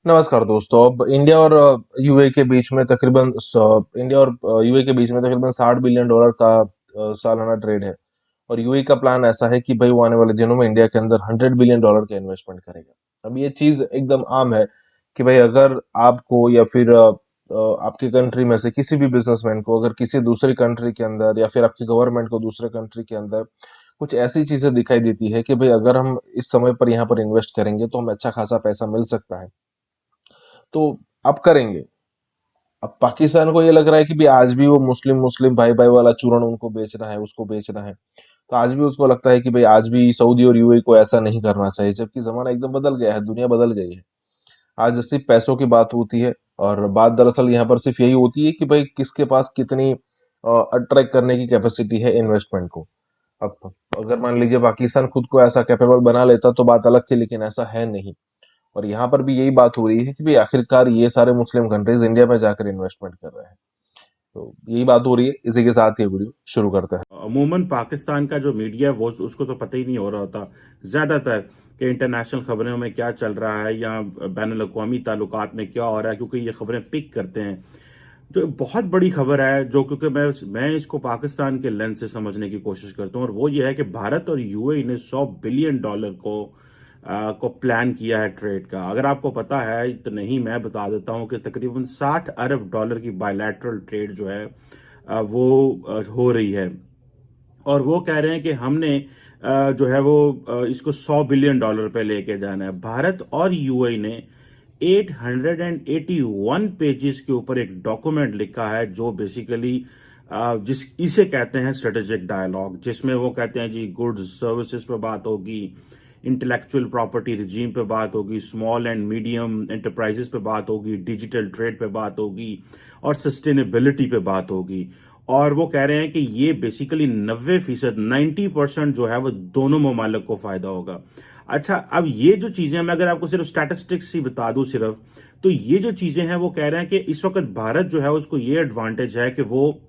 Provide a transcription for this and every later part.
नमस्कार दोस्तों। अब इंडिया और यूए के बीच में तकरीबन इंडिया और यूए के बीच में तकरीबन $60 बिलियन का सालाना ट्रेड है। और यूए का प्लान ऐसा है कि भाई वो आने वाले दिनों में इंडिया के अंदर $100 बिलियन का इन्वेस्टमेंट करेगा। अब ये चीज एकदम आम है कि भाई अगर आपको या फिर आपकी कंट्री में से किसी भी बिजनेसमैन को अगर किसी दूसरी कंट्री के अंदर या फिर आपकी गवर्नमेंट को दूसरे कंट्री के अंदर कुछ ऐसी चीजें दिखाई देती है कि भाई अगर हम इस समय पर यहाँ पर इन्वेस्ट करेंगे तो हमें अच्छा खासा पैसा मिल सकता है, तो आप करेंगे। अब पाकिस्तान को ये लग रहा है कि भी आज भी वो मुस्लिम मुस्लिम भाई भाई वाला चूरण उनको बेचना है, उसको बेचना है। तो आज भी उसको लगता है कि भाई आज भी सऊदी और यूएई को ऐसा नहीं करना चाहिए, जबकि जमाना एकदम बदल गया है, दुनिया बदल गई है। आज सिर्फ पैसों की बात होती है। और बात दरअसल यहाँ पर सिर्फ यही होती है कि भाई किसके पास कितनी अट्रैक्ट करने की कैपेसिटी है इन्वेस्टमेंट को। अब अगर मान लीजिए पाकिस्तान खुद को ऐसा कैपेबल बना लेता तो बात अलग थी, लेकिन ऐसा है नहीं। और यहाँ पर भी यही बात हो रही है कि भाई आखिरकार ये सारे मुस्लिम कंट्रीज इंडिया में जाकर इन्वेस्टमेंट कर रहे हैं। तो यही बात हो रही है। इसी के साथ ये वीडियो शुरू करते हैं। अमूमन पाकिस्तान का जो मीडिया है वो उसको तो पता ही नहीं हो रहा होता ज्यादातर कि इंटरनेशनल खबरों में क्या चल रहा है या बैन अवी ताल्लुकात में क्या हो रहा है, क्योंकि ये खबरें पिक करते हैं। जो बहुत बड़ी खबर है, जो क्योंकि मैं इसको पाकिस्तान के लेंस से समझने की कोशिश करता हूँ, और वो ये है कि भारत और यूएई ने $100 बिलियन को प्लान किया है ट्रेड का। अगर आपको पता है तो नहीं, मैं बता देता हूं कि तकरीबन $60 अरब की बायलैटरल ट्रेड जो है वो हो रही है। और वो कह रहे हैं कि हमने जो है वो इसको $100 बिलियन पे लेके जाना है। भारत और यूएई ने 881 पेजेस के ऊपर एक डॉक्यूमेंट लिखा है, जो बेसिकली जिस इसे कहते हैं स्ट्रेटेजिक डायलॉग, जिसमें वो कहते हैं जी गुड्स सर्विसेज पे बात होगी, इंटेलेक्चुअल प्रॉपर्टी रिजीम पे बात होगी, स्मॉल एंड मीडियम एंटरप्राइजेस पे बात होगी, डिजिटल ट्रेड पे बात होगी, और सस्टेनेबिलिटी पे बात होगी। और वो कह रहे हैं कि ये बेसिकली 90%, 90% जो है वो दोनों ममालिक को फायदा होगा। अच्छा, अब ये जो चीजें, मैं अगर आपको सिर्फ स्टैटिस्टिक्स ही बता दूं सिर्फ, तो ये जो चीजें हैं वो कह रहे हैं कि इस वक्त भारत जो है उसको ये एडवांटेज है कि वो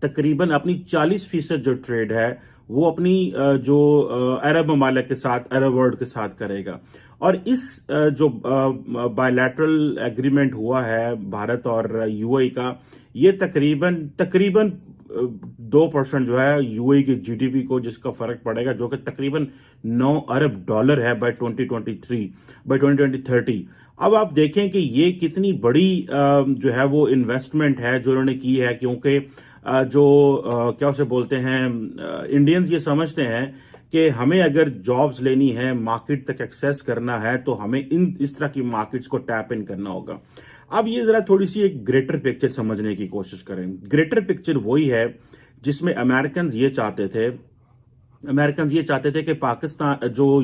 तकरीबन अपनी 40% जो ट्रेड है वो अपनी जो अरब ममालिक के साथ, अरब वर्ल्ड के साथ करेगा। और इस जो बायलैटरल एग्रीमेंट हुआ है भारत और यूएई का, ये तकरीबन तकरीबन 2% जो है यूएई की जीडीपी को जिसका फर्क पड़ेगा, जो कि तकरीबन $9 अरब है बाय 2023, बाय 2030। अब आप देखें कि ये कितनी बड़ी जो है वो इन्वेस्टमेंट है जो उन्होंने की है, क्योंकि जो क्या उसे बोलते हैं, इंडियंस ये समझते हैं कि हमें अगर जॉब्स लेनी है, मार्केट तक एक्सेस करना है, तो हमें इन इस तरह की मार्केट्स को टैप इन करना होगा। अब ये जरा थोड़ी सी एक ग्रेटर पिक्चर समझने की कोशिश करें। ग्रेटर पिक्चर वही है जिसमें अमेरिकन ये चाहते थे कि पाकिस्तान जो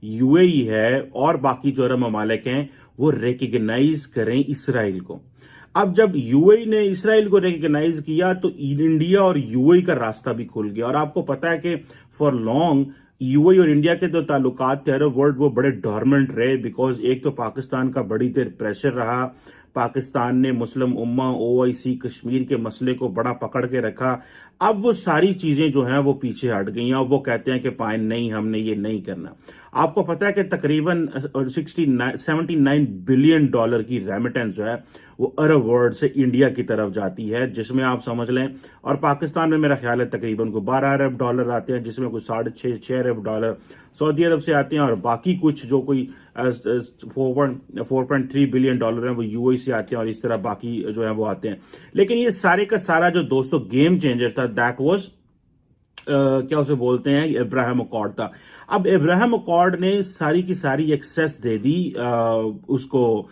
यूएई है और बाकी जो अरब ममालिक हैं वो रिकग्नाइज करें इसराइल को। अब जब यूएई ने इसराइल को रिकग्नाइज किया तो इंडिया और यूएई का रास्ता भी खुल गया। और आपको पता है कि फॉर लॉन्ग यूएई और इंडिया के जो ताल्लुकात थे अरब वर्ल्ड, वो बड़े डॉर्मेंट रहे, बिकॉज एक तो पाकिस्तान का बड़ी देर प्रेशर रहा, पाकिस्तान ने मुस्लिम उम्मा, ओआईसी, कश्मीर के मसले को बड़ा पकड़ के रखा। अब वो सारी चीजें जो हैं वो पीछे हट गई हैं। अब वो कहते हैं कि पाइन नहीं, हमने ये नहीं करना। आपको पता है कि तकरीबन 79 बिलियन डॉलर की रेमिटेंस जो है वो अरब वर्ल्ड से इंडिया की तरफ जाती है, जिसमें आप समझ लें, और पाकिस्तान में मेरा ख्याल है तकरीबन को $12 अरब आते हैं, जिसमें कोई 6.5 अरब सऊदी अरब से आते हैं, और बाकी कुछ जो कोई 4.3 बिलियन डॉलर हैं वो यूएई से आते हैं, और इस तरह बाकी जो है वो आते हैं। लेकिन ये सारे का सारा जो दोस्तों गेम चेंजर था, दैट वाज क्या उसे बोलते हैं, इब्राहिम अकॉर्ड था। अब इब्राहिम अकॉर्ड ने सारी की सारी एक्सेस दे दी उसको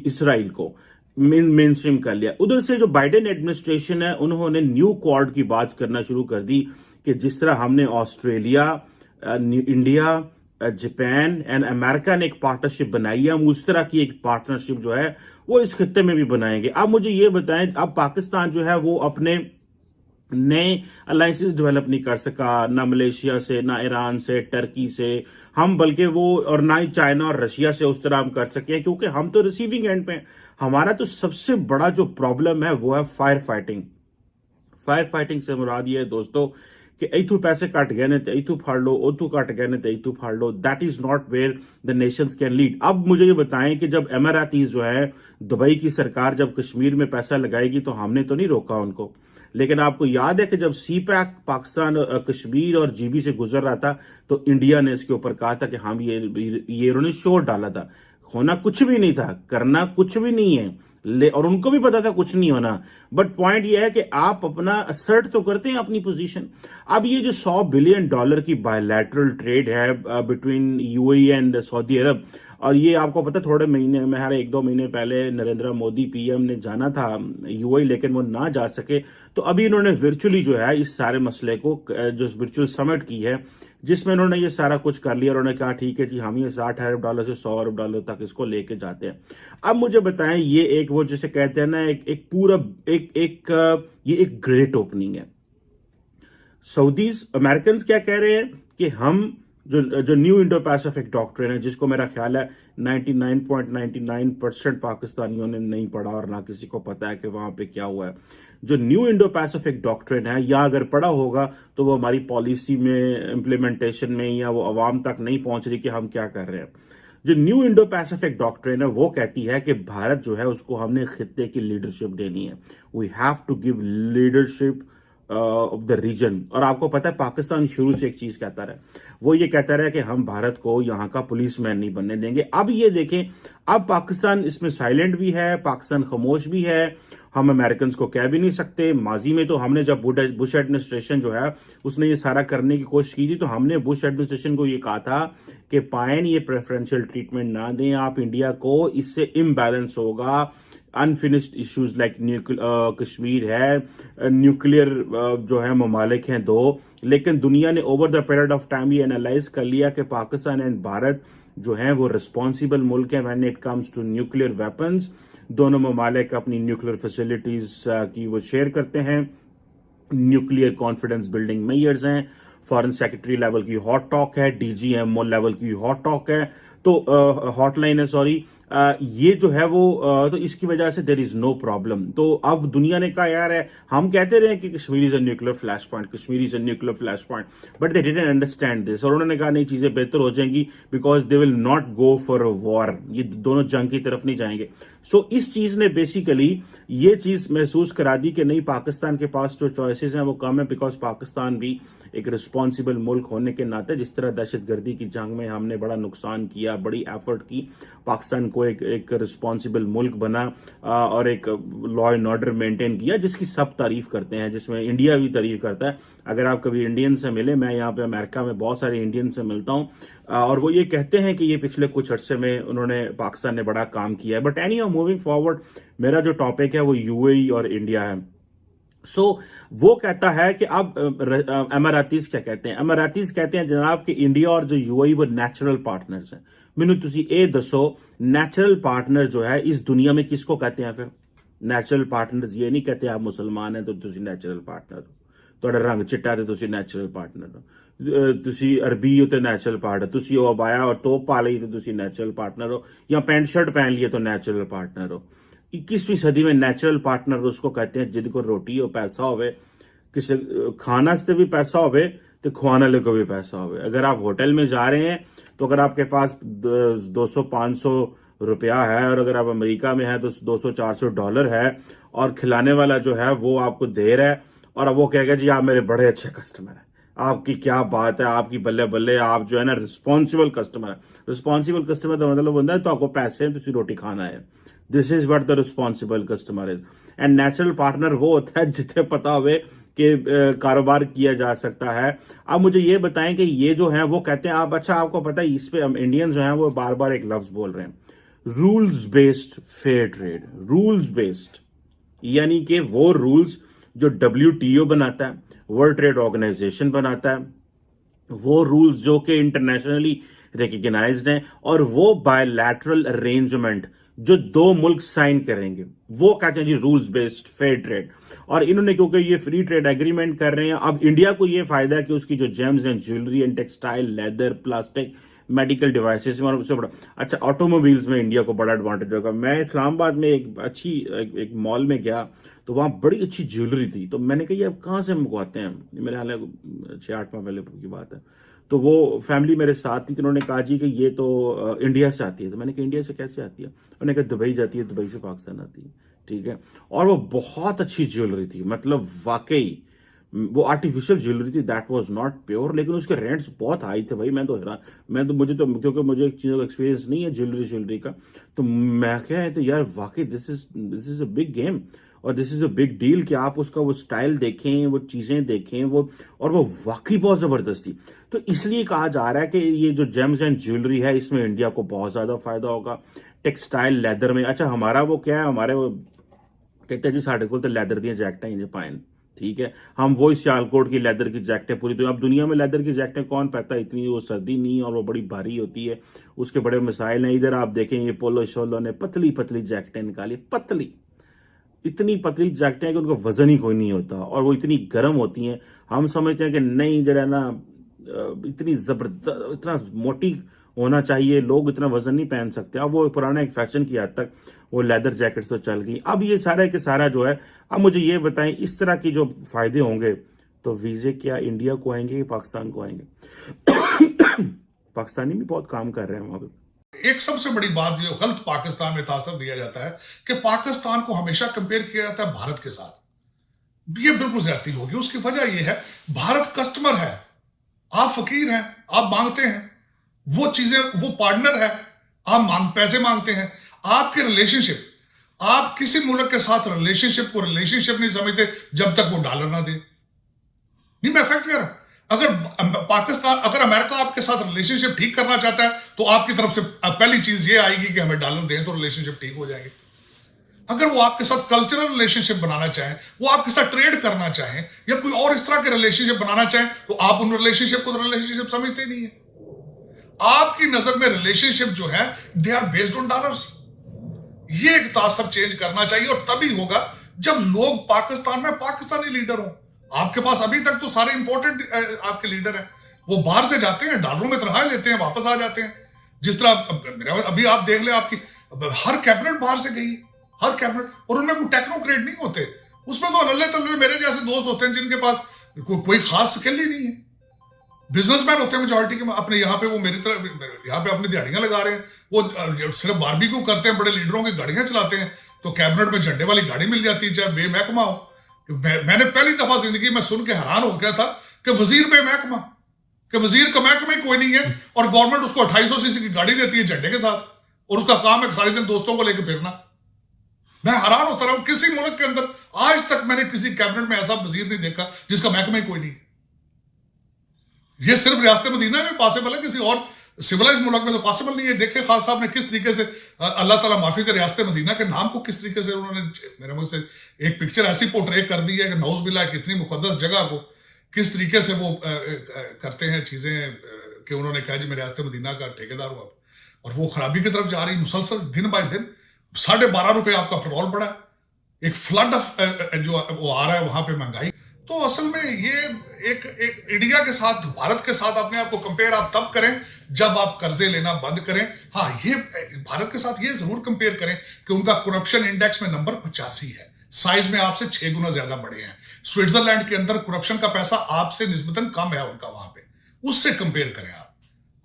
इसराइल को, मेन स्ट्रीम कर लिया। उधर से जो बाइडेन एडमिनिस्ट्रेशन है उन्होंने न्यू क्वाड की बात करना शुरू कर दी कि जिस तरह हमने Australia, India, Japan and America ने एक पार्टनरशिप बनाई है, हम उस तरह की एक पार्टनरशिप जो है वो इस खत्ते में भी बनाएंगे। अब मुझे ये बताएं, अब पाकिस्तान जो है वो अपने नए अलायंसेस डेवलप नहीं कर सका, ना मलेशिया से, ना ईरान से, टर्की से, हम बल्कि वो, और ना ही चाइना और रशिया से उस तरह हम कर सके, क्योंकि हम तो रिसीविंग एंड पे हैं। हमारा तो सबसे बड़ा जो प्रॉब्लम है वो है फायर फाइटिंग। फायर फाइटिंग से मुराद ये है दोस्तों कि इथू पैसे कट गए ने तो इथू फाड़ लो, उथू कट गए ने तो इथू फाड़ लो। That is not where the nations can lead. अब मुझे ये बताएं कि जब एमिरातीज जो है, दुबई की सरकार जब कश्मीर में पैसा लगाएगी तो हमने तो नहीं रोका उनको। लेकिन आपको याद है कि जब सी पैक पाकिस्तान कश्मीर और जीबी से गुजर रहा था तो इंडिया ने इसके ऊपर कहा था कि हम ये उन्होंने शोर डाला था। होना कुछ भी नहीं था, करना कुछ भी नहीं है, और उनको भी पता था कुछ नहीं होना। बट पॉइंट ये है कि आप अपना असर्ट तो करते हैं अपनी पोजीशन। अब ये जो $100 बिलियन की बायलैटरल ट्रेड है बिटवीन यूएई एंड सऊदी अरब, और ये आपको पता थोड़े महीने में, हर 1-2 महीने पहले नरेंद्र मोदी पीएम ने जाना था यूएई, लेकिन वो ना जा सके। तो अभी इन्होंने वर्चुअली जो है इस सारे मसले को जो वर्चुअल समिट की है, जिसमें इन्होंने ये सारा कुछ कर लिया। उन्होंने कहा ठीक है जी, हम ये $60 अरब से $100 अरब तक इसको लेके जाते हैं। अब मुझे बताएं, ये एक वो जिसे कहते हैं ना, एक पूरा ये एक ग्रेट ओपनिंग है। सऊदीज अमेरिकन क्या कह रहे हैं कि हम जो न्यू इंडो पैसिफिक डॉक्ट्रिन है, जिसको मेरा ख्याल है 99.99% पाकिस्तानियों ने नहीं पढ़ा और ना किसी को पता है कि वहां पे क्या हुआ है। जो न्यू इंडो पैसिफिक डॉक्ट्रिन है, या अगर पढ़ा होगा तो वो हमारी पॉलिसी में, इम्प्लीमेंटेशन में, या वो अवाम तक नहीं पहुंच रही कि हम क्या कर रहे हैं। जो न्यू इंडो पैसिफिक डॉक्ट्रिन है वो कहती है कि भारत जो है उसको हमने खित्ते की लीडरशिप देनी है। We have to give leadership of the region. और आपको पता है पाकिस्तान शुरू से एक चीज कहता रहा, वो ये कहता रहा कि हम भारत को यहां का पुलिसमैन नहीं बनने देंगे। अब ये देखें, अब पाकिस्तान इसमें साइलेंट भी है, पाकिस्तान खामोश भी है। हम अमेरिकन को कह भी नहीं सकते। माजी में तो हमने जब बुश एडमिनिस्ट्रेशन जो है उसने ये सारा करने की कोशिश की थी, तो हमने बुश एडमिनिस्ट्रेशन को ये कहा था कि पायन ये प्रेफरेंशियल ट्रीटमेंट ना दें आप इंडिया को, इससे इम्बैलेंस होगा। अनफिनिश्ड इश्यूज लाइक कश्मीर है, न्यूक्लियर जो है ममालिक हैं दो। लेकिन दुनिया ने over the period of time ये एनालाइज कर लिया कि पाकिस्तान एंड भारत जो है वो रिस्पॉन्सिबल मुल्क है when it comes to nuclear weapons. दोनों ममालिक अपनी न्यूक्लियर फैसिलिटीज की वो शेयर करते हैं। न्यूक्लियर कॉन्फिडेंस बिल्डिंग मेयर्स हैं, फॉरेन सेक्रेटरी लेवल की हॉट टॉक है, डीजीएमओ लेवल की हॉट टॉक है, तो हॉटलाइन है, सॉरी। ये जो है वो तो इसकी वजह से देयर इज नो प्रॉब्लम। तो अब दुनिया ने कहा यार है, हम कहते रहे कि Kashmir is a nuclear flash point, Kashmir is a nuclear flash point, but they didn't understand this. और उन्होंने कहा नहीं, चीजें बेहतर हो जाएंगी because they will not go for war, ये दोनों जंग की तरफ नहीं जाएंगे। सो इस चीज ने बेसिकली ये चीज महसूस करा दी कि नहीं, पाकिस्तान के पास जो चॉइसेस हैं वो कम है, बिकॉज पाकिस्तान भी एक रिस्पॉन्सिबल मुल्क होने के नाते, जिस तरह दहशतगर्दी की जंग में हमने बड़ा नुकसान किया, बड़ी एफर्ट की, पाकिस्तान को एक रिस्पॉन्सिबल मुल्क बना और एक लॉ एंड ऑर्डर मेंटेन किया, जिसकी सब तारीफ करते हैं, जिसमें इंडिया भी तारीफ करता है। अगर आप कभी इंडियन से मिले, मैं यहाँ पे अमेरिका में बहुत सारे इंडियन से मिलता हूँ और वो ये कहते हैं कि ये पिछले कुछ अरसे में उन्होंने, पाकिस्तान ने बड़ा काम किया है। But any how, moving forward, मेरा जो टॉपिक है वो यूएई और इंडिया है। सो वो कहता है कि अब अमारातीज क्या कहते हैं? अमारातीज कहते हैं जनाब कि इंडिया और जो यूएई वो नेचुरल पार्टनर्स हैं। मैनू तुसी ए दसो, नेचुरल पार्टनर जो है इस दुनिया में किसको कहते हैं? फिर नेचुरल पार्टनर्स ये नहीं कहते आप मुसलमान हैं तो तुसी नेचुरल पार्टनर हो, ਤੁਹਾਡਾ रंग चिट्टा तो तुसी नेचुरल पार्टनर हो, तुसी अरबी हो तो नेचुरल पार्टनर, तुसी ओ अबाया और तोप पा ली तो तुसी नेचुरल पार्टनर हो, या पैंट शर्ट पहन लिए तो नेचुरल पार्टनर हो। 21वीं सदी में नेचुरल पार्टनर उसको कहते हैं जिद को रोटी हो, पैसा होवे, किसी खाना से भी पैसा होवे तो खुआने वाले को भी पैसा होवे। अगर आप होटल में जा रहे हैं तो अगर आपके पास 200-500 रुपया है, और अगर आप अमेरिका में हैं तो $200-400 है, और खिलाने वाला जो है वो आपको दे रहा है, और अब वो कहेगा जी आप मेरे बड़े अच्छे कस्टमर हैं, आपकी क्या बात है, आपकी बल्ले बल्ले, आप जो है ना रिस्पॉन्सिबल कस्टमर है। रिस्पॉन्सिबल कस्टमर का मतलब होता है तो आपको पैसे हैं, तुम रोटी खाना है। This is what the responsible customer is. And natural partner वो होता है जिथे पता हुए कि कारोबार किया जा सकता है। अब मुझे ये बताएं कि ये जो है वो कहते हैं, आप अच्छा आपको पता है इस पे हम इंडियन जो है वो बार बार एक लफ्ज बोल रहे हैं, rules based fair trade. Rules based यानी कि वो रूल्स जो WTO बनाता है, वर्ल्ड ट्रेड ऑर्गेनाइजेशन बनाता है, वो रूल्स जो कि इंटरनेशनली रिकग्नाइज्ड हैं, और वो बायलैटरल अरेंजमेंट जो दो मुल्क साइन करेंगे, वो कहते हैं जी रूल्स बेस्ड फेयर ट्रेड। और इन्होंने क्योंकि ये फ्री ट्रेड एग्रीमेंट कर रहे हैं, अब इंडिया को ये फायदा है कि उसकी जो James and jewellery and textile, leather, plastic, medical devices में, और उससे बड़ा अच्छा ऑटोमोबाइल्स में इंडिया को बड़ा एडवांटेज होगा। मैं इस्लामाबाद में एक अच्छी एक मॉल में गया तो वहाँ बड़ी अच्छी ज्वेलरी थी। तो मैंने कहा ये आप कहाँ से मंगवाते हैं? मेरे हाल 6-8 माह पहले की बात है। तो वो फैमिली मेरे साथ थी, तो उन्होंने कहा जी कि ये तो इंडिया से आती है। तो मैंने कहा इंडिया से कैसे आती है? उन्होंने कहा दुबई जाती है, दुबई से पाकिस्तान आती है। ठीक है। और वो बहुत अच्छी ज्वेलरी थी, मतलब वाकई वो आर्टिफिशियल ज्वेलरी थी, दैट वाज नॉट प्योर, लेकिन उसके रेंट्स बहुत हाई थे भाई। मैं तो हैरान, मैं तो मुझे तो क्योंकि मुझे एक चीज़ों का एक्सपीरियंस नहीं है ज्वेलरी का, तो मैं क्या है तो यार वाकई this is a big game और this is a big deal कि आप उसका वो स्टाइल देखें, वो चीज़ें देखें, वो और वो वाकई बहुत ज़बरदस्त थी। तो इसलिए कहा जा रहा है कि ये जो जेम्स एंड ज्वेलरी है इसमें इंडिया को बहुत ज़्यादा फायदा होगा। टेक्सटाइल लैदर में, अच्छा हमारा वो क्या है, हमारे वो कहते हैं जी साढ़े को तो लैदर दी जैकटें ही पाइन। ठीक है, हम वो इस सियालकोट की लेदर की जैकेटें पूरी दुनिया, अब दुनिया में लेदर की जैकेटें कौन पहनता है? इतनी वो सर्दी नहीं और वो बड़ी भारी होती है, उसके बड़े मिसाइल हैं। इधर आप देखें ये पोलो शोलो ने पतली पतली जैकेटें निकाली, पतली, इतनी पतली जैकेटें कि उनका वजन ही कोई नहीं होता और वो इतनी गर्म होती हैं। हम समझते हैं कि नहीं जरा ना इतनी जबरदस्त, इतना मोटी होना चाहिए, लोग इतना वजन नहीं पहन सकते। अब वो पुराना एक फैशन की हद तक वो लेदर जैकेट्स तो चल गई। अब ये सारा के सारा जो है, अब मुझे ये बताएं इस तरह की जो फायदे होंगे तो वीजे क्या इंडिया को आएंगे या पाकिस्तान को आएंगे? पाकिस्तानी भी बहुत काम कर रहे हैं वहां पे। एक सबसे बड़ी बात जो गलत पाकिस्तान में तासर दिया जाता है कि पाकिस्तान को हमेशा कंपेयर किया जाता है भारत के साथ। ये बिल्कुल ज्यादती होगी। उसकी वजह यह है भारत कस्टमर है, आप फकीर हैं, आप मांगते हैं वो चीजें, वो पार्टनर है, आप पैसे मांगते हैं। आपके रिलेशनशिप, आप किसी मुल्क के साथ रिलेशनशिप को रिलेशनशिप नहीं समझते जब तक वो डॉलर ना दे। नहीं, मैं फैक्ट कह रहा हूं। अगर अमेरिका आपके साथ रिलेशनशिप ठीक करना चाहता है तो आपकी तरफ से पहली चीज ये आएगी कि हमें डॉलर दें तो रिलेशनशिप ठीक हो जाएगी। अगर वो आपके साथ कल्चरल रिलेशनशिप बनाना चाहें, वो आपके साथ ट्रेड करना चाहें या कोई और इस तरह के रिलेशनशिप बनाना चाहें तो आप उन रिलेशनशिप को रिलेशनशिप समझते नहीं है। आपकी नजर में रिलेशनशिप जो है they are based on dollars. ये एक तासर चेंज करना चाहिए और तभी होगा जब लोग पाकिस्तान में पाकिस्तानी लीडर हो। आपके पास अभी तक तो सारे इंपॉर्टेंट आपके लीडर हैं, वो बाहर से जाते हैं, डॉलरों में तनख्वाह लेते हैं, वापस आ जाते हैं। जिस तरह अभी आप देख ले, आपकी हर कैबिनेट बाहर से गई, हर कैबिनेट, और उनमें कोई टेक्नोक्रेट नहीं होते। उसमें तो अल्लाह तल्ले मेरे जैसे दोस्त होते हैं जिनके पास कोई खास स्किल ही नहीं है। बिजनेसमैन होते हैं मेजॉरिटी के। अपने यहाँ पे वो मेरी तरह यहाँ पे अपनी दिहाड़ियां लगा रहे हैं, वो सिर्फ बारबेक्यू करते हैं, बड़े लीडरों की गाड़ियां चलाते हैं, तो कैबिनेट में झंडे वाली गाड़ी मिल जाती है चाहे बेमहकमा हो। मैंने पहली दफा जिंदगी में सुन के हैरान हो गया था कि वजीर बेमहकमा, कि वजीर का महकमा ही कोई नहीं है और गवर्नमेंट उसको 2800 सीसी की गाड़ी देती है झंडे के साथ, और उसका काम है सारे दिन दोस्तों को लेकर फिरना। मैं हैरान होता रहा हूं, किसी मुल्क के अंदर आज तक मैंने किसी कैबिनेट में ऐसा वजीर नहीं देखा जिसका महकमा ही कोई नहीं। ये सिर्फ रियासत मदीना में पॉसिबल है, किसी और सिविलाइज मुल्क में तो पॉसिबल नहीं है। देखे खान साहब ने किस तरीके से, अल्लाह ताला माफी दे, रियासत मदीना के नाम को किस तरीके से उन्होंने मेरे मुझ से एक पिक्चर ऐसी पोर्ट्रे कर दी है कि नौज बिल्ला कितनी मुकद्दस जगह को किस तरीके से वो करते हैं चीजें, कि उन्होंने कहा जी मैं रियासत मदीना का ठेकेदार हूं, और वो खराबी की तरफ जा रही मुसलसल दिन बाय दिन। 12.5 रुपए आपका पेट्रोल बढ़ा, एक फ्लड ऑफ जो वो आ रहा है वहां पे महंगाई। तो असल में ये एक इंडिया के साथ, भारत के साथ अपने आप को कंपेयर आप तब करें जब आप कर्जे लेना बंद करें। हाँ, ये भारत के साथ ये जरूर कंपेयर करें कि उनका करप्शन इंडेक्स में नंबर 85 है, साइज में आपसे 6 गुना ज्यादा बड़े हैं। स्विट्जरलैंड के अंदर करप्शन का पैसा आपसे निस्बतन कम है उनका, वहां पे उससे कंपेयर करें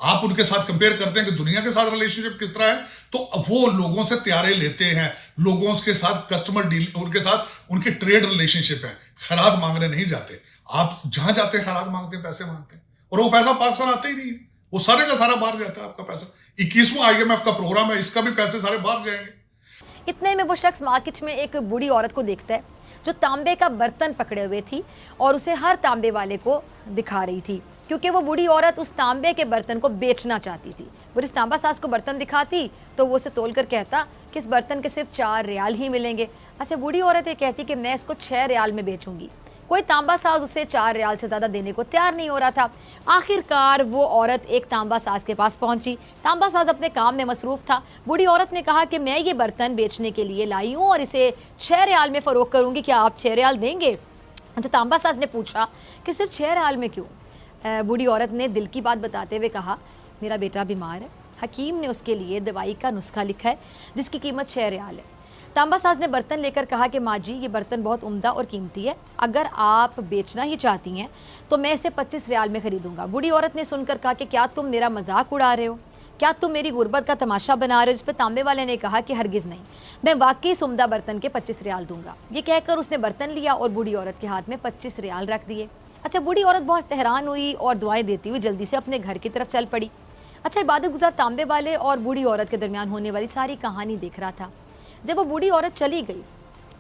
आप उनके साथ कंपेयर करते हैं कि दुनिया के साथ रिलेशनशिप किस तरह है, तो वो लोगों से त्यारे लेते हैं, लोगों के साथ कस्टमर डील, उनके साथ उनकी ट्रेड रिलेशनशिप है, खैरात मांगने नहीं जाते। आप जहां जाते हैं खैरात मांगते हैं, पैसे मांगते हैं, और वो पैसा पाकिस्तान आता ही नहीं है, वो सारे का सारा बाहर जाता है आपका पैसा। 21वां IMF का प्रोग्राम है, इसका भी पैसे सारे बाहर जाएंगे। इतने में वो शख्स मार्केट में एक बूढ़ी औरत को देखता है जो तांबे का बर्तन पकड़े हुए थी और उसे हर तांबे वाले को दिखा रही थी, क्योंकि वो बूढ़ी औरत उस तांबे के बर्तन को बेचना चाहती थी। वो जिस तांबा सास को बर्तन दिखाती तो वो उसे तोल कर कहता कि इस बर्तन के सिर्फ 4 रियाल ही मिलेंगे। अच्छा, बूढ़ी औरत ये कहती कि मैं इसको 6 रियाल में बेचूंगी। कोई तांबा साज उसे 4 रियाल से ज़्यादा देने को तैयार नहीं हो रहा था। आखिरकार वो औरत एक तांबा साज के पास पहुंची। तांबा साज अपने काम में मसरूफ़ था। बूढ़ी औरत ने कहा कि मैं ये बर्तन बेचने के लिए लाई हूँ और इसे 6 रियाल में फ़रोख्त करूँगी, क्या आप 6 रियाल देंगे? अच्छा, तांबा साज ने पूछा कि सिर्फ 6 रियाल में क्यों? बूढ़ी औरत ने दिल की बात बताते हुए कहा, मेरा बेटा बीमार है, हकीम ने उसके लिए दवाई का नुस्खा लिखा है जिसकी कीमत 6 रियाल है। तांबा साज ने बर्तन लेकर कहा कि माँ जी ये बर्तन बहुत उम्दा और कीमती है, अगर आप बेचना ही चाहती हैं तो मैं इसे 25 रियाल में खरीदूंगा। बूढ़ी औरत ने सुनकर कहा कि क्या तुम मेरा मजाक उड़ा रहे हो, क्या तुम मेरी गुर्बत का तमाशा बना रहे हो? जिस पर तांबे वाले ने कहा कि हरगिज़ नहीं, मैं वाकई इस उम्दा बर्तन के 25 रियाल दूंगा। ये कहकर उसने बर्तन लिया और बूढ़ी औरत के हाथ में 25 रियाल रख दिए। अच्छा, बूढ़ी औरत बहुत हैरान हुई और दुआएं देती हुई जल्दी से अपने घर की तरफ चल पड़ी। अच्छा, इबादत गुजार तांबे वाले और बूढ़ी औरत के दरमियान होने वाली सारी कहानी देख रहा था। जब वो बूढ़ी औरत चली गई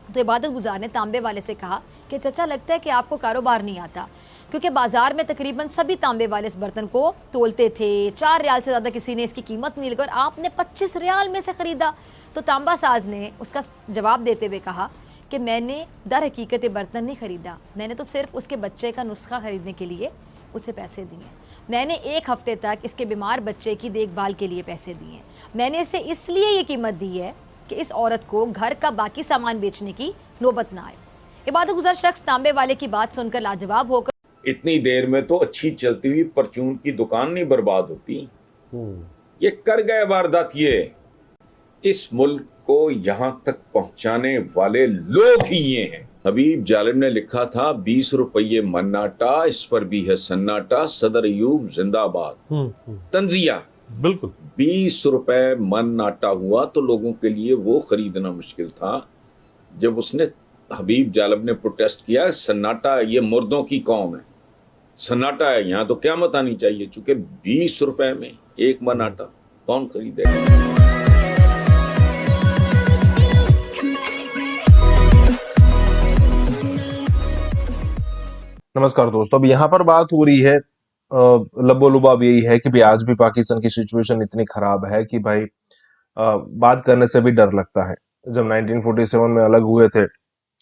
तो इबादत गुजार ने तांबे वाले से कहा कि चचा, लगता है कि आपको कारोबार नहीं आता, क्योंकि बाजार में तकरीबन सभी तांबे वाले इस बर्तन को तोलते थे। 4 रियाल से ज़्यादा किसी ने इसकी कीमत नहीं लगी और आपने 25 रियाल में से ख़रीदा। तो तांबा साज ने उसका जवाब देते हुए कहा कि मैंने दर हकीकत बर्तन नहीं ख़रीदा, मैंने तो सिर्फ उसके बच्चे का नुस्खा ख़रीदने के लिए उसे पैसे दिए। मैंने 1 हफ्ते तक इसके बीमार बच्चे की देखभाल के लिए पैसे दिए। मैंने इसे इसलिए ये कीमत दी है कि इस औरत को घर का बाकी सामान बेचने की नौबत ना आए। इबादत गुजार शख्स तांबे वाले की बात सुनकर लाजवाब होकर, इतनी देर में तो अच्छी चलती हुई परचून की दुकान नहीं बर्बाद होती। ये कर गए वारदात। ये इस मुल्क को यहां तक पहुंचाने वाले लोग ही ये हैं। हबीब जालिब ने लिखा था 20 रुपये मन्नाटा, इस पर भी है सन्नाटा, सदर अयूब जिंदाबाद। तंजिया बिल्कुल 20 रुपए मन्नाटा हुआ तो लोगों के लिए वो खरीदना मुश्किल था। जब उसने हबीब जालिब ने प्रोटेस्ट किया, सन्नाटा ये मुर्दों की कौम है, सन्नाटा है यहाँ तो क़यामत आनी चाहिए, चूंकि 20 रुपए में 1 मन्नाटा कौन खरीदेगा। नमस्कार दोस्तों, अब यहाँ पर बात हो रही है लबो-लुबाब यही है कि भाई आज भी पाकिस्तान की सिचुएशन इतनी खराब है कि भाई बात करने से भी डर लगता है। जब 1947 में अलग हुए थे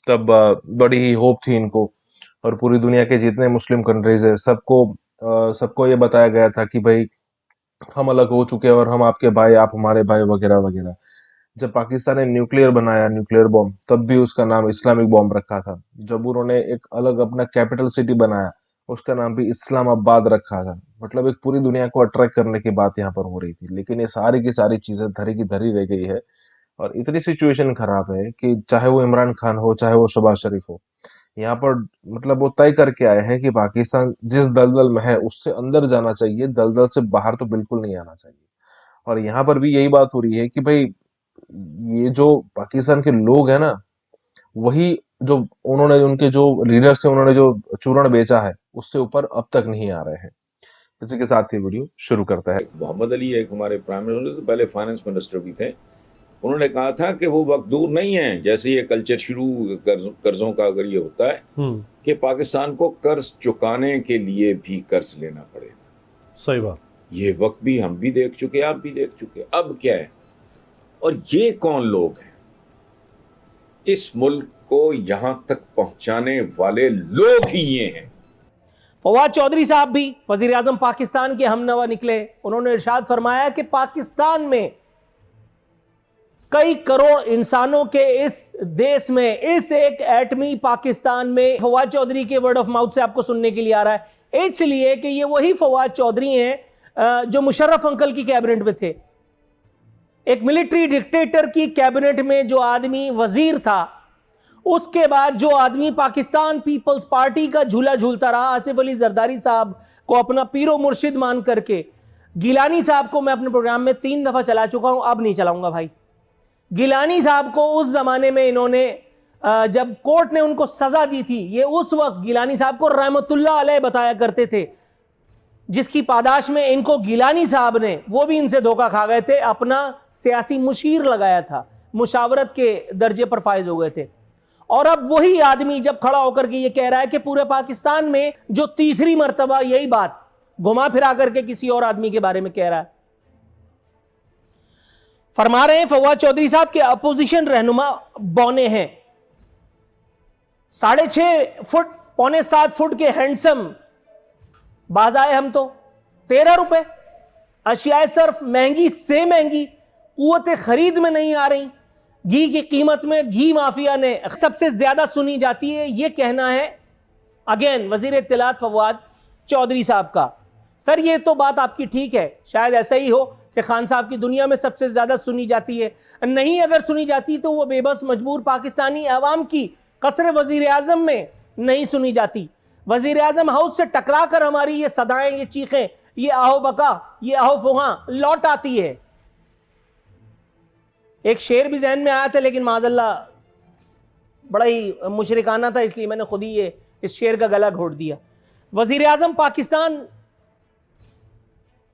तब बड़ी ही होप थी इनको, और पूरी दुनिया के जितने मुस्लिम कंट्रीज है सबको ये बताया गया था कि भाई हम अलग हो चुके हैं और हम आपके भाई, आप हमारे भाई, वगैरह वगैरह। जब पाकिस्तान ने न्यूक्लियर बनाया, न्यूक्लियर बॉम्ब, तब भी उसका नाम इस्लामिक बॉम्ब रखा था। जब उन्होंने एक अलग अपना कैपिटल सिटी बनाया, उसका नाम भी इस्लामाबाद रखा था। मतलब एक पूरी दुनिया को अट्रैक्ट करने की बात यहाँ पर हो रही थी, लेकिन ये सारी की सारी चीजें धरी की धरी रह गई है। और इतनी सिचुएशन खराब है कि चाहे वो इमरान खान हो, चाहे वो शहबाज शरीफ हो, यहाँ पर मतलब वो तय करके आए हैं कि पाकिस्तान जिस दलदल में है उससे अंदर जाना चाहिए, दलदल से बाहर तो बिल्कुल नहीं आना चाहिए। और यहाँ पर भी यही बात हो रही है कि भाई ये जो पाकिस्तान के लोग हैं ना, वही जो उन्होंने, उनके जो लीडर्स से उन्होंने जो चूरण बेचा है, उससे ऊपर अब तक नहीं आ रहे हैं। इसी के साथ ये वीडियो शुरू करता है। मोहम्मद अली एक हमारे प्राइम मिनिस्टर, तो पहले फाइनेंस मिनिस्टर भी थे, उन्होंने कहा था कि वो वक्त दूर नहीं है, जैसे ये कल्चर शुरू कर्जों का अगर ये होता है कि पाकिस्तान को कर्ज चुकाने के लिए भी कर्ज लेना पड़ेगा। सही बात। ये वक्त भी हम भी देख चुके, आप भी देख चुके। अब क्या है, और ये कौन लोग हैं? इस मुल्क को यहां तक पहुंचाने वाले लोग ही ये हैं। फवाद चौधरी साहब भी वजीर आजम पाकिस्तान के हमनवा निकले। उन्होंने इरशाद फरमाया कि पाकिस्तान में कई करोड़ इंसानों के इस देश में, इस एक एटमी पाकिस्तान में, फवाद चौधरी के वर्ड ऑफ माउथ से आपको सुनने के लिए आ रहा है, इसलिए कि ये वही फवाद चौधरी हैं जो मुशर्रफ अंकल की कैबिनेट में थे। एक मिलिट्री डिक्टेटर की कैबिनेट में जो आदमी वजीर था, उसके बाद जो आदमी पाकिस्तान पीपल्स पार्टी का झूला झूलता रहा, आसिफ अली जरदारी साहब को अपना पीरो मुर्शिद मान करके, गिलानी साहब को मैं अपने प्रोग्राम में 3 दफा चला चुका हूं, अब नहीं चलाऊंगा भाई। गिलानी साहब को उस जमाने में इन्होंने, जब कोर्ट ने उनको सजा दी थी, ये उस वक्त गिलानी साहब को रहमतुल्लाह अलैह बताया करते थे, जिसकी पादाश में इनको गिलानी साहब ने, वो भी इनसे धोखा खा गए थे, अपना सियासी मुशीर लगाया था, मुशावरत के दर्जे पर फायज हो गए थे। और अब वही आदमी जब खड़ा होकर के ये कह रहा है कि पूरे पाकिस्तान में जो तीसरी मर्तबा यही बात घुमा फिरा करके किसी और आदमी के बारे में कह रहा है। फरमा रहे हैं फवाद चौधरी साहब के अपोजिशन रहनुमा बौने हैं, 6.5 फुट, 6.25 फुट के हैंडसम बाज आए हम तो 13 रुपए। अशियाए सर्फ महंगी से महंगी, कुव्वत खरीद में नहीं आ रही। घी की कीमत में घी माफिया ने सबसे ज्यादा सुनी जाती है, यह कहना है अगेन वजीर इत्तलात फवाद चौधरी साहब का। सर ये तो बात आपकी ठीक है, शायद ऐसा ही हो कि खान साहब की दुनिया में सबसे ज्यादा सुनी जाती है। नहीं अगर सुनी जाती तो वो बेबस मजबूर पाकिस्तानी अवाम की कसर वजीर आजम में नहीं सुनी जाती। वजीर आजम हाउस से टकरा कर हमारी ये सदाएं, ये चीखें, ये आहो बका, ये आहो फुहा लौट आती है। एक शेर भी जहन में आया था लेकिन माजल्ला बड़ा ही मुशरिकाना था, इसलिए मैंने खुद ही इस शेर का गला घोट दिया। वजीर आजम पाकिस्तान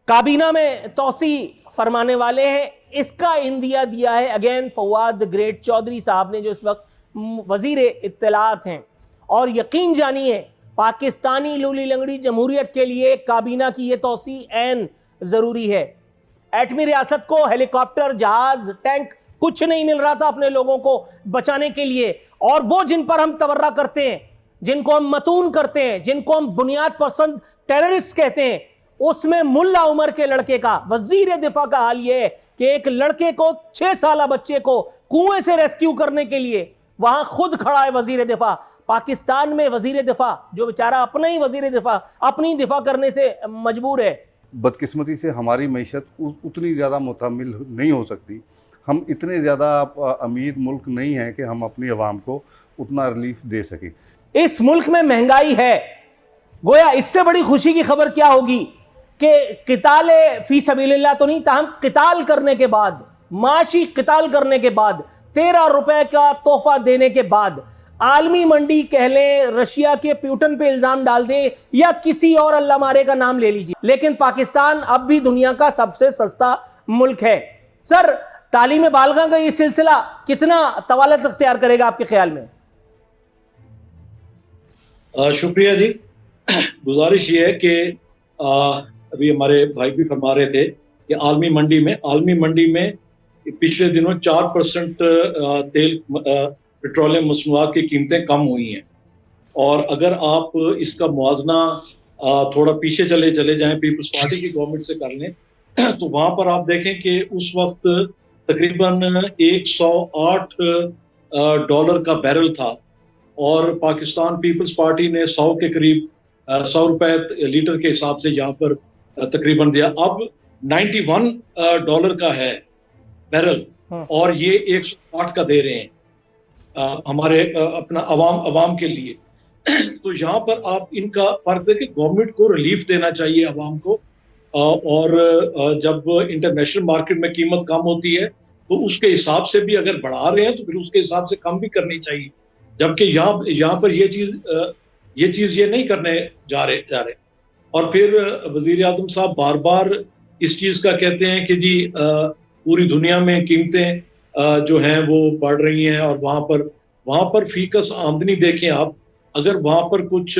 काबीना में तोसी फरमाने वाले हैं, इसका इंदिया दिया है अगेन फवाद ग्रेट चौधरी साहब ने, जो इस वक्त वजीर इत्तलात हैं। और यकीन जानिए पाकिस्तानी लूली लंगड़ी जमहूरियत के लिए काबीना की यह तोसी ऐन जरूरी है। एटमी रियासत को हेलीकॉप्टर, जहाज, टैंक कुछ नहीं मिल रहा था अपने लोगों को बचाने के लिए, और वो जिन पर हम तवर्रा करते हैं, जिनको हम मतून करते हैं, जिनको हम बुनियाद पसंद टेररिस्ट कहते हैं, उसमें मुल्ला उमर के लड़के का, वजीर दिफा का हाल यह है कि एक लड़के को, 6 साल बच्चे को कुएं से रेस्क्यू करने के लिए वहां खुद खड़ा है वजीर दिफा। पाकिस्तान में वजीर दिफा जो बेचारा अपना ही वजीर दिफा अपनी दिफा करने से मजबूर है। बदकिस्मती से हमारी मैशत उतनी ज़्यादा मुतहम्मिल नहीं हो सकती। हम इतने ज़्यादा अमीर मुल्क नहीं हैं कि हम अपनी आवाम को उतना रिलीफ दे सकें। इस मुल्क में महंगाई है, गोया इससे बड़ी खुशी की खबर क्या होगी कि किताले फी सबिलिल्लाह तो नहीं, ताहम किताल करने के बाद, माशी किताल करने के बाद, 13 रुपए का तोहफा देने के बाद, आलमी मंडी कह लें, रशिया के प्यूटन पे इल्जाम डाल दे या किसी और अल्लाह मारे का नाम ले लीजिए, लेकिन पाकिस्तान अब भी दुनिया का सबसे सस्ता मुल्क है। सर, तालीम बालगा का ये सिलसिला कितना तवालत अख्तियार करेगा आपके ख्याल में? शुक्रिया जी। गुजारिश ये है कि अभी हमारे भाई भी फरमा रहे थे कि आलमी मंडी में पिछले दिनों 4% तेल पेट्रोलियम मसनूआत की कीमतें कम हुई हैं। और अगर आप इसका मुआवजना थोड़ा पीछे चले जाएं, पीपल्स पार्टी की गवर्नमेंट से कर लें, तो वहां पर आप देखें कि उस वक्त तकरीबन 108 डॉलर का बैरल था और पाकिस्तान पीपल्स पार्टी ने 100 के करीब 100 रुपए लीटर के हिसाब से यहाँ पर तकरीबन दिया। अब 91 डॉलर का है बैरल और ये 108 का दे रहे हैं हमारे अपना अवाम के लिए। तो यहाँ पर आप इनका फर्क देखें, गवर्नमेंट को रिलीफ देना चाहिए अवाम को, और जब इंटरनेशनल मार्केट में कीमत कम होती है तो उसके हिसाब से भी अगर बढ़ा रहे हैं तो फिर उसके हिसाब से कम भी करनी चाहिए। जबकि यहाँ पर ये चीज ये नहीं करने जा रहे। और फिर वजीर आजम साहब बार बार इस चीज का कहते हैं कि जी पूरी दुनिया में कीमतें जो हैं वो बढ़ रही हैं, और वहां पर फीकस आमदनी देखें आप, अगर वहां पर कुछ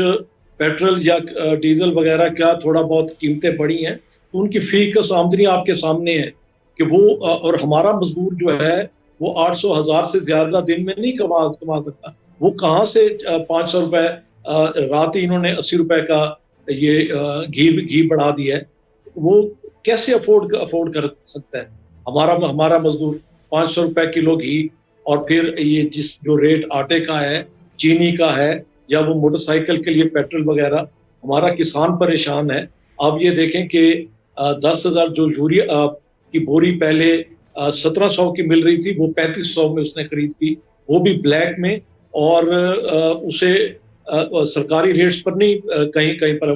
पेट्रोल या डीजल वगैरह का थोड़ा बहुत कीमतें बढ़ी हैं तो उनकी फीकस आमदनी आपके सामने है कि वो, और हमारा मजदूर जो है वो 800,000 से ज्यादा दिन में नहीं कमा सकता। वो कहाँ से 500 रुपए, रात ही इन्होंने 80 रुपए का ये घी बढ़ा दिया है, वो कैसे अफोर्ड कर सकता है हमारा मजदूर? 500 रुपए किलो घी, और फिर ये जो रेट आटे का है, चीनी का है, या वो मोटरसाइकिल के लिए पेट्रोल वगैरह, हमारा किसान परेशान है। आप ये देखें कि 10,000 जो यूरिया की बोरी पहले 1700 की मिल रही थी, वो 3500 में उसने खरीद की, वो भी ब्लैक में, और उसे सरकारी रेट्स पर नहीं कहीं पर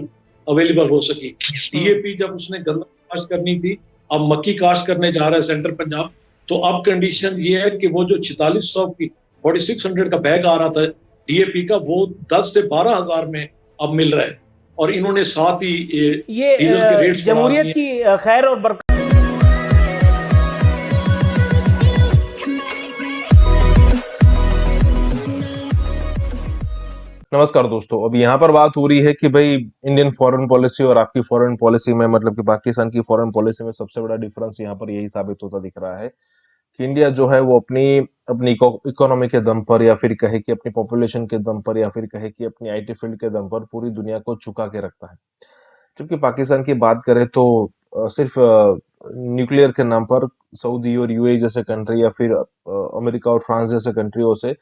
अवेलेबल हो सकी। डीएपी जब उसने गन्ना काश्त करनी थी, अब मक्की काश्त करने जा रहा है सेंट्रल पंजाब, तो अब कंडीशन ये है कि वो जो 4600 की 4600 का बैग आ रहा था डीएपी का, वो 10 से 12,000 में अब मिल रहा है। और इन्होंने साथ ही ये डीजल के रेट्स जमहूरियत की खैर और बरकत। नमस्कार दोस्तों, अब यहाँ पर बात हो रही है कि भाई इंडियन फॉरेन पॉलिसी और आपकी फॉरेन पॉलिसी में, मतलब कि पाकिस्तान की फॉरेन पॉलिसी में सबसे बड़ा डिफरेंस यहाँ पर यही साबित होता दिख रहा है कि इंडिया जो है वो अपनी इकोनॉमी के दम पर, या फिर कहे कि अपनी पॉपुलेशन के दम पर, या फिर कहे कि अपनी आईटी फील्ड के दम पर पूरी दुनिया को झुका के रखता है। जबकि पाकिस्तान की बात करें तो सिर्फ न्यूक्लियर के नाम पर सऊदी और यूएई जैसे कंट्री, या फिर अमेरिका और फ्रांस जैसे कंट्रियों से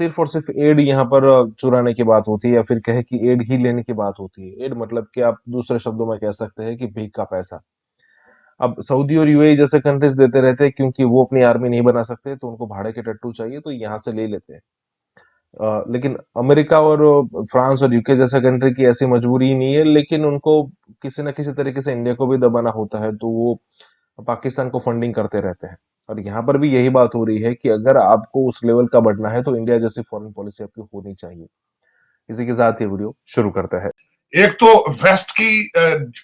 सिर्फ और सिर्फ एड यहाँ पर चुराने की बात होती है, या फिर कहे कि एड ही लेने की बात होती है। एड मतलब कि आप दूसरे शब्दों में कह सकते हैं कि भीख का पैसा। अब सऊदी और यूएई जैसे कंट्रीज देते रहते हैं क्योंकि वो अपनी आर्मी नहीं बना सकते, तो उनको भाड़े के टट्टू चाहिए, तो यहाँ से ले लेते हैं। लेकिन अमेरिका और फ्रांस और यूके जैसे कंट्री की ऐसी मजबूरी नहीं है, लेकिन उनको किसी न किसी तरीके से इंडिया को भी दबाना होता है, तो वो पाकिस्तान को फंडिंग करते रहते हैं। और यहाँ पर भी यही बात हो रही है कि अगर आपको उस लेवल का बढ़ना है तो इंडिया जैसी फॉरेन पॉलिसी आपकी होनी चाहिए। इसी के साथ ये वीडियो शुरू करता है। एक तो वेस्ट की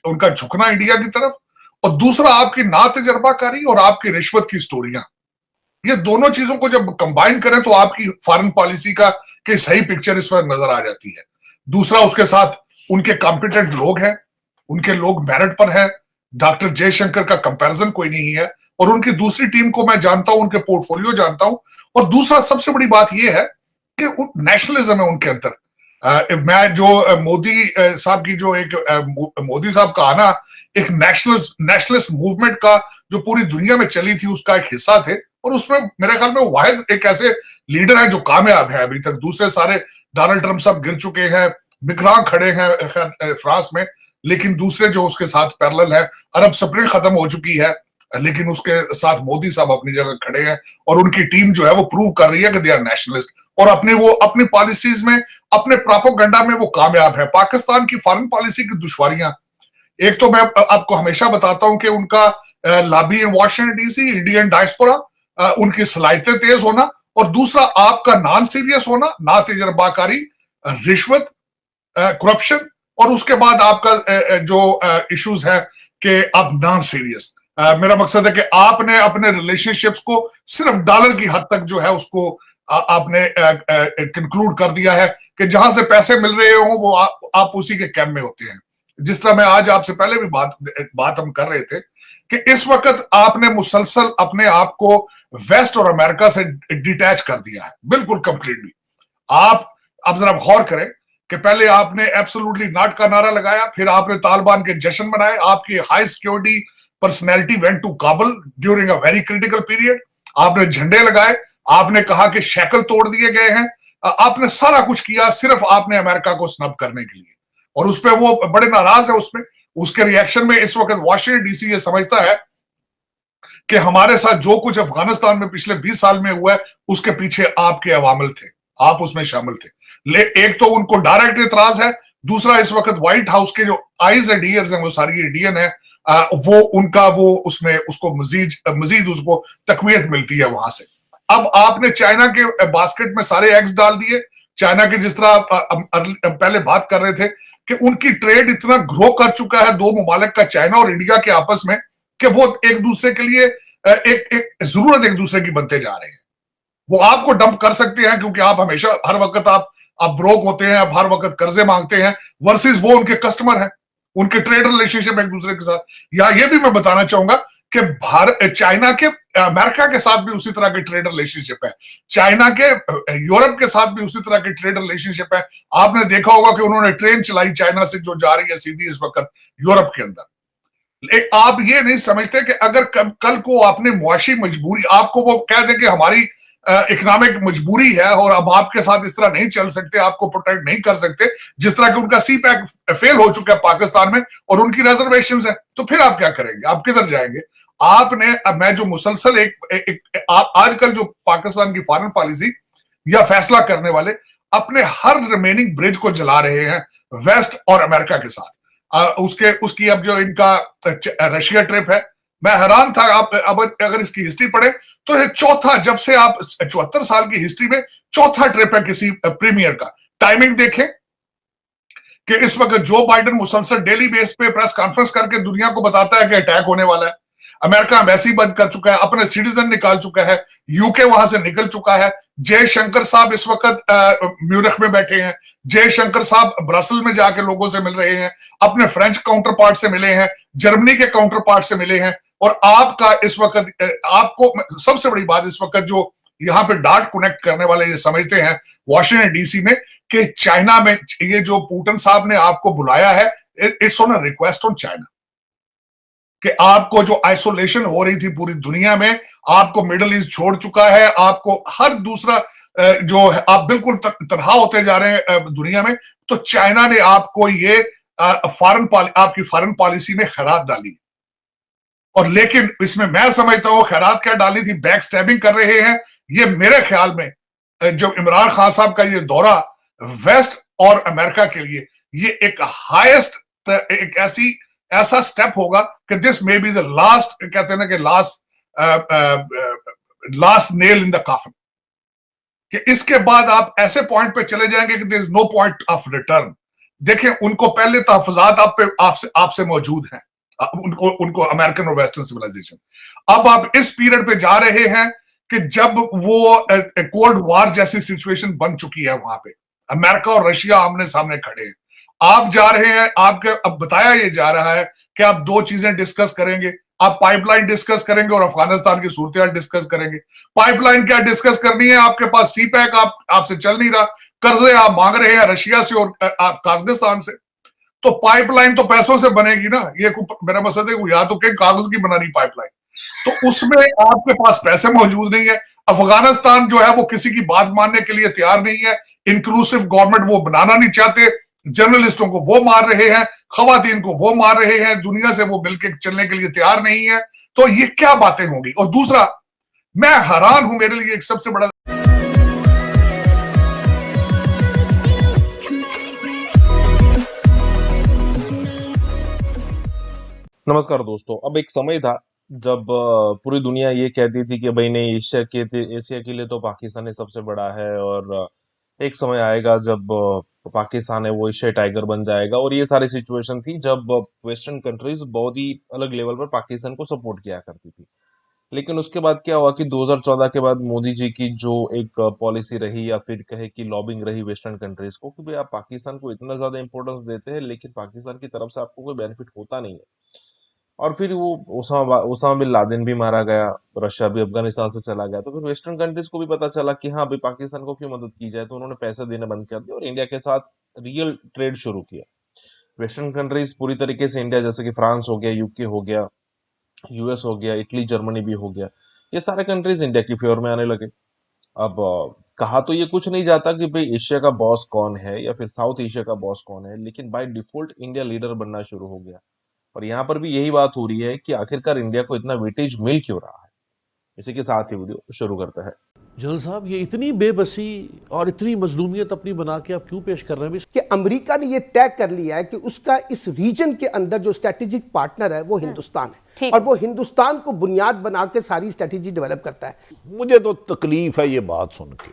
उनका झुकना इंडिया की तरफ, और दूसरा आपकी ना तजर्बाकारी और आपकी रिश्वत की स्टोरियां। ये दोनों चीजों को जब कंबाइन करें तो आपकी फॉरेन पॉलिसी का की सही पिक्चर इस पर नजर आ जाती है। दूसरा, उसके साथ उनके कॉम्पिटेंट लोग हैं, उनके लोग मेरिट पर हैं। डॉक्टर जयशंकर का कंपैरिजन कोई नहीं है, और उनकी दूसरी टीम को मैं जानता हूं, उनके पोर्टफोलियो जानता हूं। और दूसरा सबसे बड़ी बात यह है कि नेशनलिज्म है उनके अंदर। मैं जो मोदी साहब की जो एक मोदी साहब का आना एक नेशनलिस्ट मूवमेंट का जो पूरी दुनिया में चली थी उसका एक हिस्सा थे, और उसमें मेरे ख्याल में वाहिद एक ऐसे लीडर है जो कामयाब है अभी तक। दूसरे सारे डोनाल्ड ट्रंप साहब गिर चुके हैं, बिखरा खड़े हैं फ्रांस में, लेकिन दूसरे जो उसके साथ पैरेलल है, अरब स्प्रिंग खत्म हो चुकी है, लेकिन उसके साथ मोदी साहब अपनी जगह खड़े हैं, और उनकी टीम जो है वो प्रूव कर रही है कि दे आर नेशनलिस्ट, और अपनी पॉलिसीज में, अपने प्रोपेगेंडा में वो कामयाब है। पाकिस्तान की फॉरेन पॉलिसी की दुश्वारियां, एक तो मैं आपको हमेशा बताता हूं कि उनका लॉबी इन वॉशिंगटन डीसी, इंडियन डायस्पोरा, उनकी सलाहियतें तेज होना, और दूसरा आपका नॉन सीरियस होना, ना तजर्बाकारी, रिश्वत, करप्शन, और उसके बाद आपका जो इश्यूज है कि आप नॉन सीरियस। मेरा मकसद है कि आपने अपने रिलेशनशिप्स को सिर्फ डॉलर की हद तक जो है उसको आपने कंक्लूड कर दिया है कि जहां से पैसे मिल रहे हो वो आप उसी के कैम्प में होते हैं। जिस तरह मैं आज आपसे पहले भी बात हम कर रहे थे कि इस वक्त आपने मुसलसल अपने आप को वेस्ट और अमेरिका से डिटैच कर दिया है, बिल्कुल कंप्लीटली। आप अब जरा गौर करें कि पहले आपने एब्सोल्युटली नॉट का नारा लगाया, फिर आपने तालिबान के जश्न मनाए, आपकी high security personality went to Kabul during a very critical period, आपने झंडे लगाए, आपने कहा कि शैकल तोड़ दिए गए हैं, आपने सारा कुछ किया सिर्फ आपने अमेरिका को स्नब करने के लिए, और उस पर वो बड़े नाराज है। उसमें उसके रिएक्शन में इस वक्त वॉशिंगटन डीसी ये समझता है कि हमारे साथ जो कुछ अफगानिस्तान में पिछले 20 साल में हुआ है उसके पीछे आपके अवामिल थे, आप उसमें शामिल थे। एक तो उनको डायरेक्ट इतराज है, दूसरा इस वक्त व्हाइट हाउस के जो आईज एंड ईयर्स हैं वो सारी इंडियन है, वो उनका वो उसमें उसको मजीद उसको तकवीयत मिलती है वहां से। अब आपने चाइना के बास्केट में सारे एग्स डाल दिए। चाइना के जिस तरह पहले बात कर रहे थे कि उनकी ट्रेड इतना ग्रो कर चुका है दो मुमालिक का, चाइना और इंडिया के आपस में, कि वो एक दूसरे के लिए एक जरूरत एक दूसरे की बनते जा रहे हैं। वो आपको डंप कर सकते हैं क्योंकि आप हमेशा हर वक्त आप ब्रोक होते हैं, आप हर वक्त कर्जे मांगते हैं, वर्सेस वो उनके कस्टमर हैं, उनके ट्रेड रिलेशनशिप एक दूसरे के साथ। या ये भी मैं बताना चाहूंगा कि चाइना के अमेरिका के साथ भी उसी तरह के ट्रेड रिलेशनशिप है, चाइना के यूरोप के साथ भी उसी तरह की ट्रेड रिलेशनशिप है। आपने देखा होगा कि उन्होंने ट्रेन चलाई चाइना से जो जा रही है सीधी इस वक्त यूरोप के अंदर। आप ये नहीं समझते कि अगर कल को आपने मुआशी मजबूरी, आपको वो कह दें कि हमारी इकोनॉमिक मजबूरी है और अब आपके साथ इस तरह नहीं चल सकते, आपको प्रोटेक्ट नहीं कर सकते, जिस तरह कि उनका सी पैक फेल हो चुका है पाकिस्तान में और उनकी रिजर्वेशंस है, तो फिर आप क्या करेंगे, आप किधर जाएंगे? आपने मैं जो मुसलसल आजकल जो पाकिस्तान की फॉरेन पॉलिसी या फैसला करने वाले अपने हर रिमेनिंग ब्रिज को जला रहे हैं वेस्ट और अमेरिका के साथ। उसकी अब जो इनका रशिया ट्रिप है, मैं हैरान था। आप अब अगर इसकी हिस्ट्री पढ़े तो ये चौथा, जब से आप 74 साल की हिस्ट्री में चौथा ट्रिप है किसी प्रीमियर का। टाइमिंग देखें कि इस वक्त जो बाइडेन मुसलसल डेली बेस पे प्रेस कॉन्फ्रेंस करके दुनिया को बताता है कि अटैक होने वाला है। अमेरिका एम्बेसी बंद कर चुका है, अपने सिटीजन निकाल चुका है, यूके वहां से निकल चुका है। जयशंकर साहब इस वक्त म्यूनिख में बैठे हैं, जयशंकर साहब ब्रसल में जाके लोगों से मिल रहे हैं, अपने फ्रेंच काउंटर पार्ट से मिले हैं, जर्मनी के काउंटर पार्ट से मिले हैं। और आपका इस वक्त, आपको सबसे बड़ी बात इस वक्त जो यहाँ पे डाट कनेक्ट करने वाले ये समझते हैं वॉशिंगटन डीसी में कि चाइना में ये जो पुतिन साहब ने आपको बुलाया है, it's on a request on China, कि आपको जो आइसोलेशन हो रही थी पूरी दुनिया में, आपको मिडिल ईस्ट छोड़ चुका है, आपको हर दूसरा जो है आप बिल्कुल तनहा होते जा रहे हैं दुनिया में, तो चाइना ने आपको ये आपकी फॉरेन पॉलिसी में खैरात डाली। और लेकिन इसमें मैं समझता हूं खैरात क्या डाली थी, बैक स्टैबिंग कर रहे हैं। ये मेरे ख्याल में जो इमरान खान साहब का ये दौरा वेस्ट और अमेरिका के लिए ये एक हाईएस्ट, एक ऐसा स्टेप होगा कि this may be the last, कहते हैं ना कि last nail in the coffin, कि इसके बाद आप ऐसे पॉइंट पे चले जाएंगे कि there is no point of return. देखें, उनको पहले तहफुजात आपसे मौजूद हैं, उनको अमेरिकन और वेस्टर्न सिविलाइजेशन। अब आप इस पीरियड पे जा रहे हैं कि जब वो कोल्ड वॉर जैसी सिचुएशन बन चुकी है, वहां पे अमेरिका और रशिया आमने सामने खड़े हैं। आप जा रहे हैं, आपके अब बताया ये जा रहा है कि आप दो चीजें डिस्कस करेंगे, आप पाइपलाइन डिस्कस करेंगे और अफगानिस्तान की सूरत डिस्कस करेंगे। पाइपलाइन क्या डिस्कस करनी है, आपके पास सी पैक आपसे चल नहीं रहा, कर्जे आप मांग रहे हैं रशिया से और काजाकिस्तान से, तो पाइपलाइन तो पैसों से बनेगी ना। ये मेरा मकसद है या तो कागज की बनानी पाइपलाइन, तो उसमें आपके पास पैसे मौजूद नहीं है। अफगानिस्तान जो है वो किसी की बात मानने के लिए तैयार नहीं है, इंक्लूसिव गवर्नमेंट वो बनाना नहीं चाहते, जर्नलिस्टों को वो मार रहे हैं, खवातीन को वो मार रहे हैं, दुनिया से वो मिलकर चलने के लिए तैयार नहीं है। तो ये क्या बातें होंगी। और दूसरा, मैं हैरान हूं, मेरे लिए एक सबसे बड़ा नमस्कार दोस्तों। अब एक समय था जब पूरी दुनिया ये कहती थी कि भाई नहीं, एशिया के लिए तो पाकिस्तान ही सबसे बड़ा है, और एक समय आएगा जब पाकिस्तान है वो एशिया टाइगर बन जाएगा। और ये सारी सिचुएशन थी जब वेस्टर्न कंट्रीज बहुत ही अलग लेवल पर पाकिस्तान को सपोर्ट किया करती थी। लेकिन उसके बाद क्या हुआ कि 2014 के बाद मोदी जी की जो एक पॉलिसी रही, या फिर कहे कि लॉबिंग रही वेस्टर्न कंट्रीज को, कि भाई आप पाकिस्तान को इतना ज्यादा इंपॉर्टेंस देते हैं लेकिन पाकिस्तान की तरफ से आपको कोई बेनिफिट होता नहीं है। और फिर वो उसामा बिन लादेन भी मारा गया, रशिया भी अफगानिस्तान से चला गया। तो फिर वेस्टर्न कंट्रीज को भी पता चला कि हाँ भाई, पाकिस्तान को क्यों मदद की जाए, तो उन्होंने पैसे देने बंद कर दिए और इंडिया के साथ रियल ट्रेड शुरू किया। वेस्टर्न कंट्रीज पूरी तरीके से इंडिया, जैसे कि फ्रांस हो गया, यूके हो गया, यूएस हो गया, इटली, जर्मनी भी हो गया, ये सारे कंट्रीज इंडिया की फेवर में आने लगे। अब कहा तो ये कुछ नहीं जाता कि भाई एशिया का बॉस कौन है या फिर साउथ एशिया का बॉस कौन है, लेकिन बाय डिफॉल्ट इंडिया लीडर बनना शुरू हो गया। और यहाँ पर भी यही बात हो रही है कि आखिरकार इंडिया को इतना वेटेज मिल क्यों रहा है। इसी के साथ ही वीडियो शुरू करते हैं। जनरल साहब, ये इतनी बेबसी और इतनी मजलूमियत अपनी बना के आप क्यों पेश कर रहे हैं? कि अमेरिका ने ये तय कर लिया है कि उसका इस रीजन के अंदर जो स्ट्रेटेजिक पार्टनर है वो हिंदुस्तान है, और वो हिंदुस्तान को बुनियाद बना के सारी स्ट्रेटेजी डेवलप करता है। मुझे तो तकलीफ है ये बात सुन के,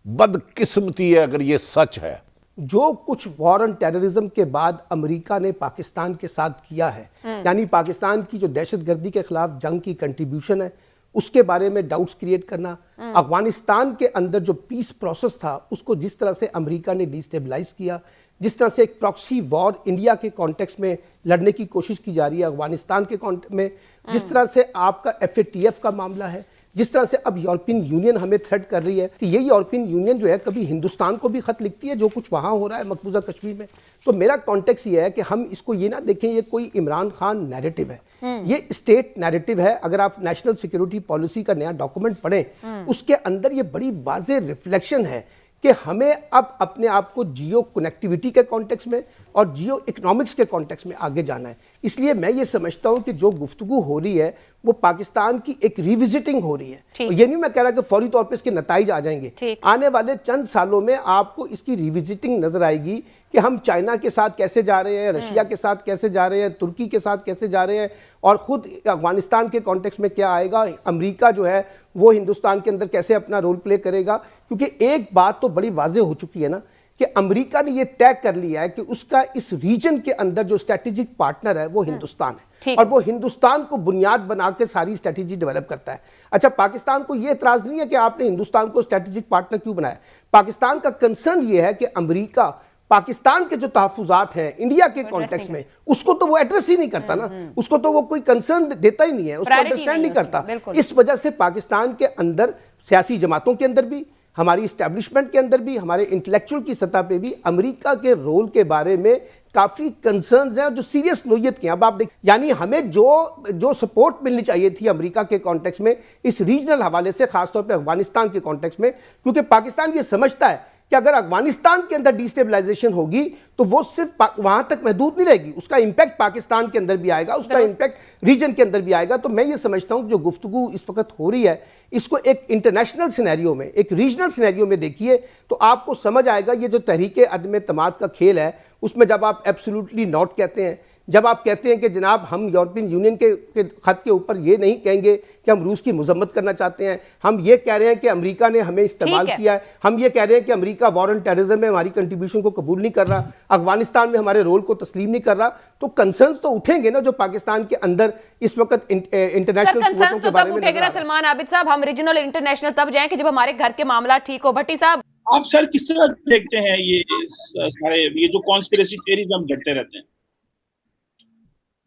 बदकिस्मती है अगर ये सच है। जो कुछ वॉर ऑन टेररिज्म के बाद अमेरिका ने पाकिस्तान के साथ किया है, यानी पाकिस्तान की जो दहशतगर्दी के खिलाफ जंग की कंट्रीब्यूशन है, उसके बारे में डाउट्स क्रिएट करना, अफगानिस्तान के अंदर जो पीस प्रोसेस था उसको जिस तरह से अमेरिका ने डिस्टेबलाइज किया, जिस तरह से एक प्रॉक्सी वॉर इंडिया के कॉन्टेक्स्ट में लड़ने की कोशिश की जा रही है अफगानिस्तान के कॉन्टेक्स्ट में, जिस तरह से आपका FATF का मामला है, जिस तरह से अब यूरोपियन यूनियन हमें थ्रेट कर रही है कि ये यूरोपियन यूनियन जो है कभी हिंदुस्तान को भी खत लिखती है जो कुछ वहाँ हो रहा है मकबूजा कश्मीर में। तो मेरा कॉन्टेक्स्ट ये है कि हम इसको ये ना देखें ये कोई इमरान खान नैरेटिव है, ये स्टेट नैरेटिव है। अगर आप नेशनल सिक्योरिटी पॉलिसी का नया डॉक्यूमेंट पढ़ें, उसके अंदर ये बड़ी वाज़ेह रिफ्लेक्शन है कि हमें अब अपने आप को जियो कनेक्टिविटी के कॉन्टेक्स्ट में और जियो इकोनॉमिक्स के कॉन्टेक्स्ट में आगे जाना है। इसलिए मैं ये समझता हूं कि जो गुफ्तगू हो रही है वो पाकिस्तान की एक रिविजिटिंग हो रही है। ये नहीं मैं कह रहा कि फौरी तौर पे इसके नताइज आ जाएंगे, आने वाले चंद सालों में आपको इसकी रिविजिटिंग नजर आएगी कि हम चाइना के साथ कैसे जा रहे हैं, रशिया के साथ कैसे जा रहे हैं, तुर्की के साथ कैसे जा रहे हैं, और खुद अफगानिस्तान के कॉन्टेक्स्ट में क्या आएगा, अमेरिका जो है वो हिंदुस्तान के अंदर कैसे अपना रोल प्ले करेगा। क्योंकि एक बात तो बड़ी वाज़ेह हो चुकी है ना कि अमेरिका ने यह तय कर लिया है कि उसका इस रीजन के अंदर जो स्ट्रेटेजिक पार्टनर है वो हिंदुस्तान है, और वो हिंदुस्तान को बुनियाद बना के सारी स्ट्रेटेजी डेवलप करता है। अच्छा, पाकिस्तान को यह एतराज नहीं है कि आपने हिंदुस्तान को स्ट्रेटेजिक पार्टनर क्यों बनाया। पाकिस्तान का कंसर्न यह है कि अमेरिका पाकिस्तान के जो तहफुजात हैं इंडिया के कॉन्टेक्स्ट में, उसको तो वो एड्रेस ही नहीं करता ना, उसको तो वो कोई कंसर्न देता ही नहीं है, उसको अंडरस्टैंड नहीं करता। इस वजह से पाकिस्तान के अंदर सियासी जमातों के अंदर भी, हमारी इस्टेब्लिशमेंट के अंदर भी, हमारे इंटेलेक्चुअल की सतह पे भी अमेरिका के रोल के बारे में काफ़ी कंसर्न्स हैं जो सीरियस नोयत के हैं। अब आप देख, यानी हमें जो सपोर्ट मिलनी चाहिए थी अमेरिका के कॉन्टेक्स्ट में इस रीजनल हवाले से, खासतौर पे अफगानिस्तान के कॉन्टेक्स्ट में, क्योंकि पाकिस्तान ये समझता है कि कि अगर अफगानिस्तान के अंदर डिस्टेबलाइजेशन होगी तो वो सिर्फ वहां तक महदूद नहीं रहेगी, उसका इंपैक्ट पाकिस्तान के अंदर भी आएगा, उसका इंपैक्ट रीजन के अंदर भी आएगा। तो मैं ये समझता हूं जो गुफ्तगू इस वक्त हो रही है इसको एक इंटरनेशनल सिनेरियो में, एक रीजनल सिनेरियो में देखिए तो आपको समझ आएगा ये जो तहरीके अदम एतमाद का खेल है उसमें जब आप एब्सोल्युटली नॉट कहते हैं, जब आप कहते हैं कि जनाब हम यूरोपियन यूनियन के खत के ऊपर ये नहीं कहेंगे कि हम रूस की मजम्मत करना चाहते हैं, हम ये कह रहे हैं कि अमेरिका ने हमें इस्तेमाल किया है, हम ये कह रहे हैं कि अमेरिका वॉर ऑन टेररिज्म में हमारी कंट्रीब्यूशन को कबूल नहीं कर रहा, अफगानिस्तान में हमारे रोल को तस्लीम नहीं कर रहा, तो कंसर्न्स तो उठेंगे ना जो पाकिस्तान के अंदर इस वक्त इंटरनेशनल कंसर्न्स तो तब उठेंगे ना सलमान आबिद साहब, हम रीजनल इंटरनेशनल तब जाएं कि जब हमारे घर के मामला ठीक हो। भट्टी साहब, आप सर किस तरह देखते हैं ये सारे ये जो कॉन्स्पिरेसी थ्योरीज हम घटते रहते हैं?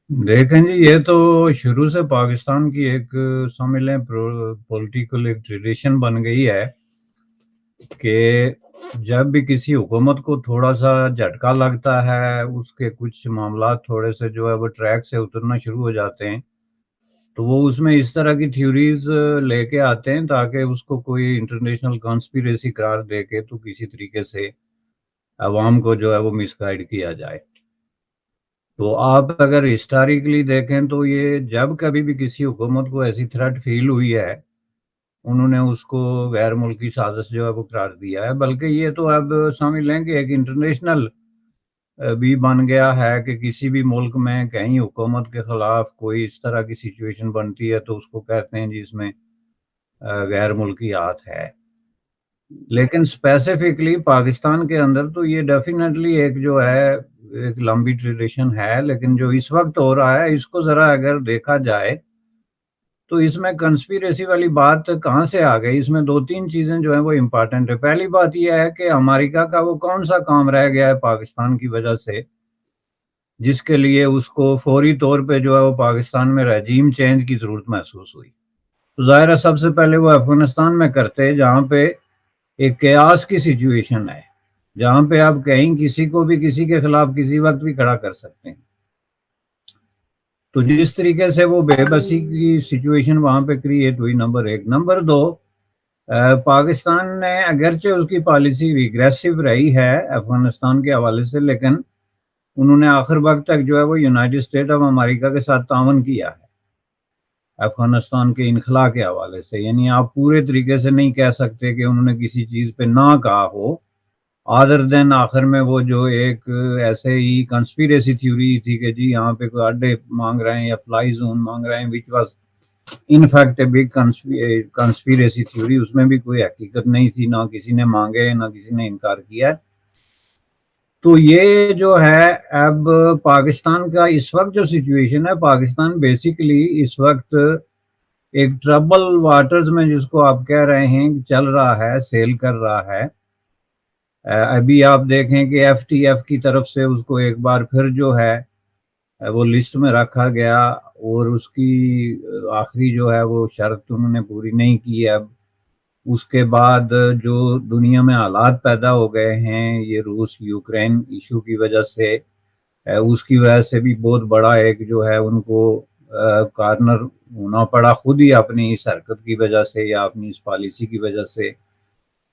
देखें जी, ये तो शुरू से पाकिस्तान की एक समझ लें पॉलिटिकल एक ट्रेडिशन बन गई है कि जब भी किसी हुकूमत को थोड़ा सा झटका लगता है, उसके कुछ मामला थोड़े से जो है वो ट्रैक से उतरना शुरू हो जाते हैं, तो वो उसमें इस तरह की थ्योरीज लेके आते हैं ताकि उसको कोई इंटरनेशनल कॉन्स्पिरेसी करार दे के तो किसी तरीके से अवाम को जो है वो मिसगाइड किया जाए। तो आप अगर हिस्टोरिकली देखें तो ये जब कभी भी किसी हुकूमत को ऐसी थ्रेट फील हुई है, उन्होंने उसको गैर मुल्की साजिश जो है वो करार दिया है। बल्कि ये तो अब समझ लें कि एक इंटरनेशनल भी बन गया है कि किसी भी मुल्क में कहीं हुकूमत के खिलाफ कोई इस तरह की सिचुएशन बनती है तो उसको कहते हैं जी इसमें गैर मुल्की हाथ है। लेकिन स्पेसिफिकली पाकिस्तान के अंदर तो ये डेफिनेटली एक जो है एक लंबी ट्रेडिशन है, लेकिन जो इस वक्त हो रहा है इसको जरा अगर देखा जाए तो इसमें कंस्पिरेसी वाली बात कहाँ से आ गई। इसमें दो तीन चीजें जो है वो इम्पोर्टेंट है। पहली बात यह है कि अमेरिका का वो कौन सा काम रह गया है पाकिस्तान की वजह से जिसके लिए उसको फौरी तौर पे जो है वो पाकिस्तान में रजीम चेंज की जरूरत महसूस हुई। तो जाहिर है सबसे पहले वो अफगानिस्तान में करते जहाँ पे एक कयास की सिचुएशन है, जहाँ पे आप कहीं किसी को भी किसी के खिलाफ किसी वक्त भी खड़ा कर सकते हैं। तो जिस तरीके से वो बेबसी की सिचुएशन वहां पे क्रिएट हुई, नंबर एक। नंबर दो, पाकिस्तान ने अगरचे उसकी पॉलिसी रिग्रेसिव रही है अफगानिस्तान के हवाले से, लेकिन उन्होंने आखिर वक्त तक जो है वो यूनाइटेड स्टेट ऑफ अमेरिका के साथ तावन किया है अफगानिस्तान के इनखला के हवाले से। यानी आप पूरे तरीके से नहीं कह सकते कि उन्होंने किसी चीज़ पे ना कहा हो, अदर देन आखिर में वो जो एक ऐसे ही कंस्पिरेसी थ्योरी थी कि जी यहाँ पे कोई अड्डे मांग रहे हैं या फ्लाई जोन मांग रहे हैं, which was in fact a big conspiracy theory. उसमें भी कोई हकीकत नहीं थी, ना किसी ने मांगे ना किसी ने इनकार किया। तो ये जो है अब पाकिस्तान का इस वक्त जो सिचुएशन है, पाकिस्तान बेसिकली इस वक्त एक ट्रबल वाटर्स में जिसको आप कह रहे हैं चल रहा है, सेल कर रहा है। अभी आप देखें कि FTF की तरफ से उसको एक बार फिर जो है वो लिस्ट में रखा गया और उसकी आखिरी जो है वो शर्त उन्होंने पूरी नहीं की। अब उसके बाद जो दुनिया में हालात पैदा हो गए हैं ये रूस यूक्रेन इशू की वजह से, उसकी वजह से भी बहुत बड़ा एक जो है उनको कॉर्नर होना पड़ा खुद ही अपनी इस हरकत की वजह से या अपनी इस पॉलिसी की वजह से।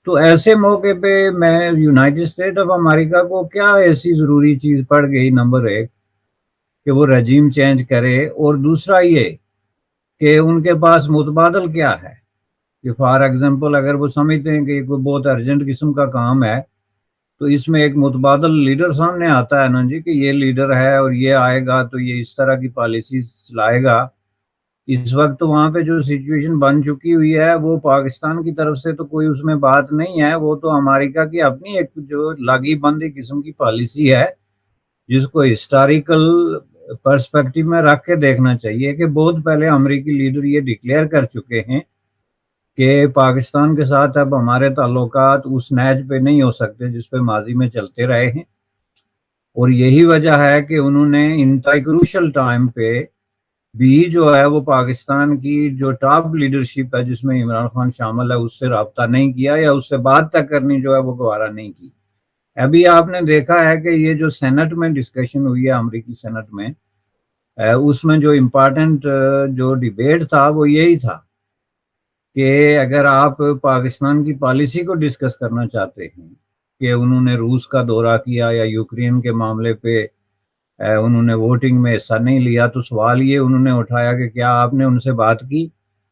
तो ऐसे मौके पे मैं यूनाइटेड स्टेट ऑफ अमेरिका को क्या ऐसी ज़रूरी चीज़ पड़ गई, नंबर एक कि वो रजीम चेंज करे, और दूसरा ये कि उनके पास मुतबादल क्या है। कि फॉर एग्जांपल अगर वो समझते हैं कि कोई बहुत अर्जेंट किस्म का काम है तो इसमें एक मुतबादल लीडर सामने आता है ना जी कि ये लीडर है और ये आएगा तो ये इस तरह की पॉलिसी चलाएगा। इस वक्त वहाँ पे जो सिचुएशन बन चुकी हुई है वो पाकिस्तान की तरफ से तो कोई उसमें बात नहीं है, वो तो अमेरिका की अपनी एक जो लागी बंदी किस्म की पॉलिसी है जिसको हिस्टोरिकल पर्सपेक्टिव में रख के देखना चाहिए कि बहुत पहले अमेरिकी लीडर ये डिक्लेयर कर चुके हैं कि पाकिस्तान के साथ अब हमारे ताल्लुकात उस नहज पे नहीं हो सकते जिस पे माजी में चलते रहे हैं। और यही वजह है कि उन्होंने इंतहाई क्रूशल टाइम पे भी जो है वो पाकिस्तान की जो टॉप लीडरशिप है जिसमें इमरान खान शामिल है उससे रब्ता नहीं किया या उससे बात तक करनी जो है वो गवारा नहीं की। अभी आपने देखा है कि ये जो सेनेट में डिस्कशन हुई है अमेरिकी सेनेट में, उसमें जो इम्पोर्टेंट जो डिबेट था वो यही था कि अगर आप पाकिस्तान की पॉलिसी को डिस्कस करना चाहते हैं कि उन्होंने रूस का दौरा किया या यूक्रेन के मामले पे उन्होंने वोटिंग में हिस्सा नहीं लिया, तो सवाल ये उन्होंने उठाया कि क्या आपने उनसे बात की,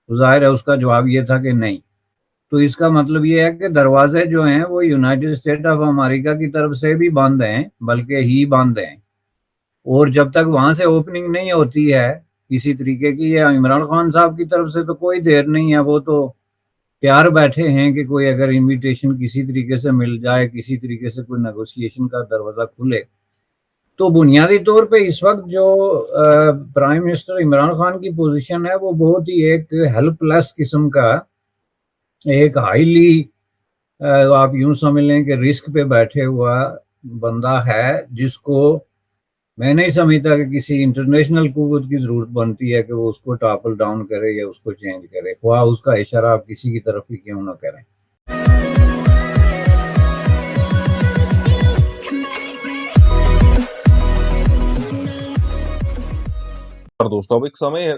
तो जाहिर है उसका जवाब ये था कि नहीं। तो इसका मतलब ये है कि दरवाजे जो हैं वो यूनाइटेड स्टेट ऑफ अमेरिका की तरफ से भी बंद हैं, बल्कि ही बंद हैं, और जब तक वहां से ओपनिंग नहीं होती है किसी तरीके की, या इमरान खान साहब की तरफ से तो कोई देर नहीं है, वो तो तैयार बैठे हैं कि कोई अगर इनविटेशन किसी तरीके से मिल जाए, किसी तरीके से कोई नेगोशिएशन का दरवाजा खुले। तो बुनियादी तौर पे इस वक्त जो प्राइम मिनिस्टर इमरान खान की पोजीशन है वो बहुत ही एक हेल्पलेस किस्म का, एक हाईली आप यूं समझ लें कि रिस्क पे बैठे हुआ बंदा है, जिसको मैं नहीं समझता कि किसी इंटरनेशनल कुव्वत की जरूरत बनती है कि वो उसको टॉपल डाउन करे या उसको चेंज करे, ख्वाह उसका इशारा आप किसी की तरफ ही क्यों ना करें। और दोस्तों अब एक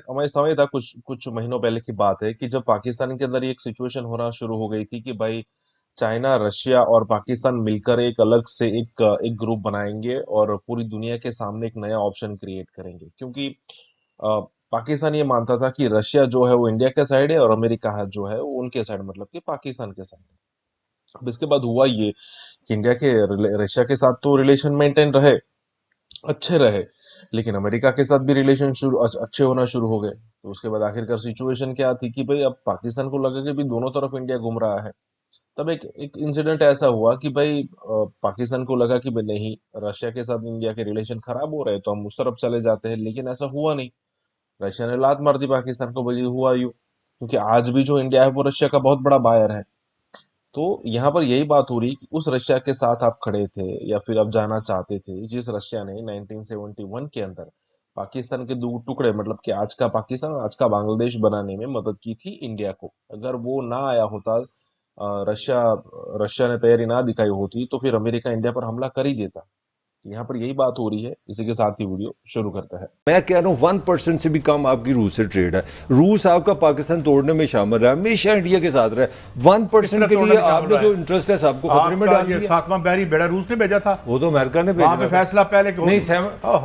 हमारे समय था, कुछ महीनों पहले की बात है कि जब पाकिस्तान के अंदर एक सिचुएशन होना शुरू हो गई थी कि भाई चाइना, रशिया और पाकिस्तान मिलकर एक अलग से एक ग्रुप बनाएंगे और पूरी दुनिया के सामने एक नया ऑप्शन क्रिएट करेंगे, क्योंकि पाकिस्तान ये मानता था कि रशिया जो है वो इंडिया के साइड है और अमेरिका जो है वो उनके साइड, मतलब कि पाकिस्तान के साइड है। अब इसके बाद हुआ ये कि इंडिया के रशिया के साथ तो रिलेशन मेंटेन रहे, अच्छे रहे, लेकिन अमेरिका के साथ भी रिलेशन अच्छे होना शुरू हो गए। तो उसके बाद आखिरकार सिचुएशन क्या थी कि भाई अब पाकिस्तान को लगा कि भी दोनों तरफ इंडिया घूम रहा है। तब एक इंसिडेंट ऐसा हुआ कि भाई पाकिस्तान को लगा कि भाई नहीं, रशिया के साथ इंडिया के रिलेशन खराब हो रहे हैं तो हम उस तरफ चले जाते हैं, लेकिन ऐसा हुआ नहीं। रशिया ने लात मार दी पाकिस्तान को, भाई हुआ यूं, क्योंकि आज भी जो इंडिया है वो रशिया का बहुत बड़ा बायर है। तो यहाँ पर यही बात हो रही कि उस रशिया के साथ आप खड़े थे या फिर आप जाना चाहते थे, जिस रशिया ने 1971 के अंदर पाकिस्तान के दो टुकड़े, मतलब कि आज का पाकिस्तान और आज का बांग्लादेश बनाने में मदद की थी इंडिया को। अगर वो ना आया होता, रशिया ने तैयारी ना दिखाई होती, तो फिर अमेरिका इंडिया पर हमला कर ही देता। यहाँ पर यही बात हो रही है। इसी के साथ ही वीडियो शुरू करता है। मैं कह रहा हूँ 1% से भी कम आपकी रूस से ट्रेड है। रूस आपका पाकिस्तान तोड़ने में शामिल रहा, हमेशा इंडिया के साथ रहा। 1% के लिए आपने जो इंटरेस्ट है सबको खतरे में डाल दिया। 7वां बहरी बेड़ा रूस ने भेजा था, वो तो अमेरिका ने भेजा था। फैसला पहले नहीं,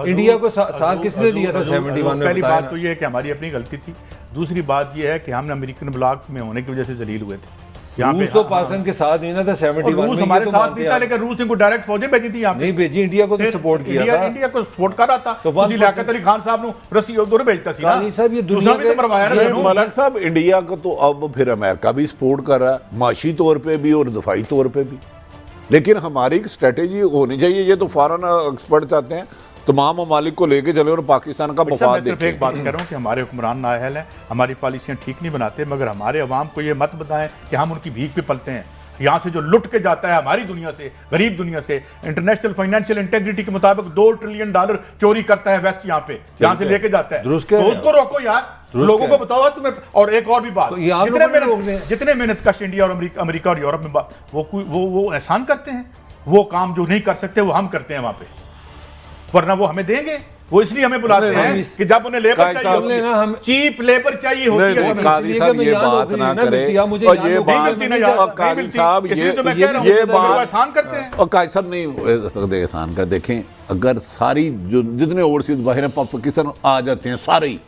इंडिया को साथ किसने दिया था 71 में? पहली बात तो ये है कि हमारी अपनी गलती थी। दूसरी बात ये है कि हमने अमेरिकन ब्लॉक में होने की वजह से जलील हुए थे। रूस तो पाकिस्तान के साथ नहीं ना था 71 में, हमारे साथ नहीं था, लेकिन रूस ने को डायरेक्ट फौजें भेजी थी यहाँ पे। नहीं भेजी, इंडिया को तो सपोर्ट किया था। इंडिया को सपोर्ट कर रहा था। तो लियाकत अली खान साहब ने रस्सी उधर भेजता सी ना। साहब ये दुनिया में तो मरवाया ना मलक साहब, इंडिया को तो अब फिर अमेरिका भी सपोर्ट कर रहा है, माशी तौर पे भी और दफाई तौर पे भी। लेकिन हमारी एक स्ट्रेटेजी होनी चाहिए। ये तो फॉरेन एक्सपर्ट चाहते हैं तमाम ममालिक को लेके चले और पाकिस्तान का मफाद देखें। सिर्फ एक बात कर रहा हूँ कि हमारे हुक्मरान नाअहल हैं, हमारी पॉलिसियाँ ठीक नहीं बनाते, मगर हमारे अवाम को ये मत बताएं कि हम उनकी भीख पे पलते हैं। यहाँ से जो लुट के जाता है हमारी दुनिया से, गरीब दुनिया से, इंटरनेशनल फाइनेंशियल इंटेग्रिटी के मुताबिक $2 ट्रिलियन चोरी करता है वेस्ट, यहाँ पे यहाँ से लेके जाता है। तो उसको रोको यार, लोगों को बताओ तुम्हें। और एक और भी बात, जितने मेहनत कश इंडिया और अमेरिका और यूरोप में वो एहसान करते हैं, वो काम जो नहीं कर सकते वो हम करते हैं वहां पे, वरना वो हमें देंगे। वो इसलिए हमें बुलाते हैं कि जब उन्हें लेबर चाहिए होती है, चीप लेबर चाहिए होती है। काजी साहब ये बात ना करें, और ये बात काजी साहब ये बात आसान करते हैं। और काजी साहब नहीं सकते आसान कर। देखें, अगर सारी जो जितने ओवरसीज बाहर पाकिस्तान आ जाते हैं सारे,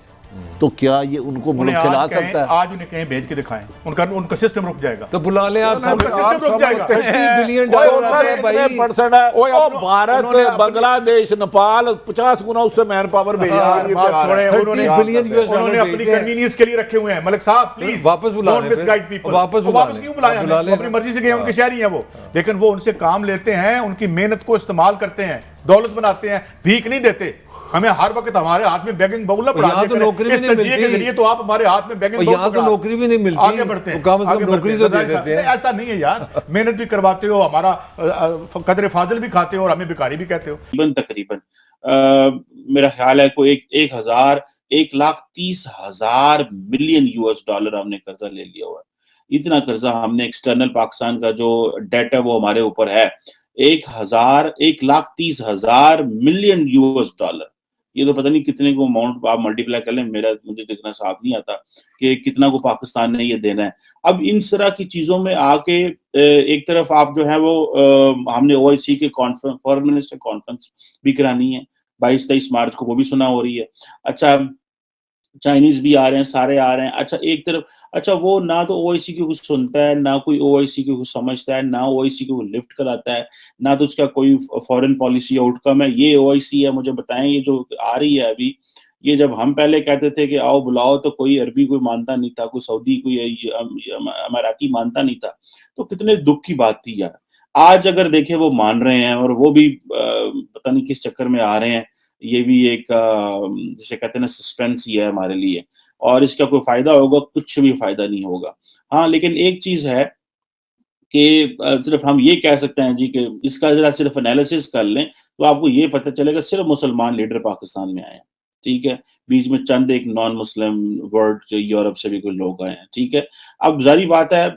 तो क्या ये उनको मुल्क खिला सकता है? आज उन्हें कहीं भेज के दिखाएं, उनका सिस्टम रुक जाएगा। तो बुला लें आप, सिस्टम रुक जाएगा। $30 बिलियन है। भारत, बांग्लादेश, नेपाल 50 गुना उससे मैन पावर भेजा। उन्होंने अपनी कन्वीनियंस के लिए रखे हुए हैं। मलिक साहब प्लीज वापस बुला लें, वापस क्यों बुलाया? अपनी मर्जी से गए, उनके शहरी हैं वो, लेकिन वो उनसे काम लेते हैं, उनकी मेहनत को इस्तेमाल करते हैं, दौलत बनाते हैं, भीख नहीं देते। हमें हर वक्त हमारे हाथ में बैगिंग बाउल ना पड़ा तो नौकरी भी नहीं मिलती। के जरिए तो आप हमारे हाथ में बैगिंग बाउल, यहाँ तो नौकरी भी नहीं मिलती, आगे बढ़ते हैं, कम से कम नौकरी तो दे देते हैं। ऐसा नहीं है यार, मेहनत भी करवाते हो, हमारा कदर फाजिल भी खाते हो और हमें भिखारी भी कहते हो। तकरीबन मेरा ख्याल है कोई 1,30,000 मिलियन $US हमने कर्जा ले लिया हुआ है। इतना कर्जा हमने एक्सटर्नल पाकिस्तान का जो डेट है वो हमारे ऊपर है 1,30,000 मिलियन $US। ये तो पता नहीं कितने को अमाउंट आप मल्टीप्लाई कर लें, मुझे कितना साफ नहीं आता कि कितना को पाकिस्तान ने ये देना है। अब इन तरह की चीजों में आके एक तरफ आप जो है वो हमने ओआईसी के कॉन्फ्रेंस, फॉरेन मिनिस्टर कॉन्फ्रेंस भी करानी है 22-23 मार्च को, वो भी सुना हो रही है। अच्छा, चाइनीज भी आ रहे हैं, सारे आ रहे हैं। अच्छा, एक तरफ अच्छा वो ना तो ओआईसी की कुछ सुनता है, ना कोई ओआईसी की कुछ समझता है, ना ओआईसी को लिफ्ट कराता है, ना तो उसका कोई फॉरेन पॉलिसी आउटकम है। ये ओआईसी है, मुझे बताएं ये जो आ रही है अभी, ये जब हम पहले कहते थे कि आओ बुलाओ, तो कोई अरबी कोई मानता नहीं था, कोई सऊदी कोई अमाराती मानता नहीं था। तो कितने दुख की बात थी यार। आज अगर देखें वो मान रहे हैं, और वो भी पता नहीं किस चक्कर में आ रहे हैं। ये भी एक जिसे कहते हैं ना सस्पेंस ही है हमारे लिए, और इसका कोई फायदा होगा? कुछ भी फायदा नहीं होगा। हाँ, लेकिन एक चीज है कि सिर्फ हम ये कह सकते हैं जी कि इसका जरा सिर्फ एनालिसिस कर लें तो आपको ये पता चलेगा सिर्फ मुसलमान लीडर पाकिस्तान में आए हैं, ठीक है। बीच में चंद एक नॉन मुस्लिम वर्ल्ड जो यूरोप से भी कुछ लोग आए हैं, ठीक है। अब जारी बात है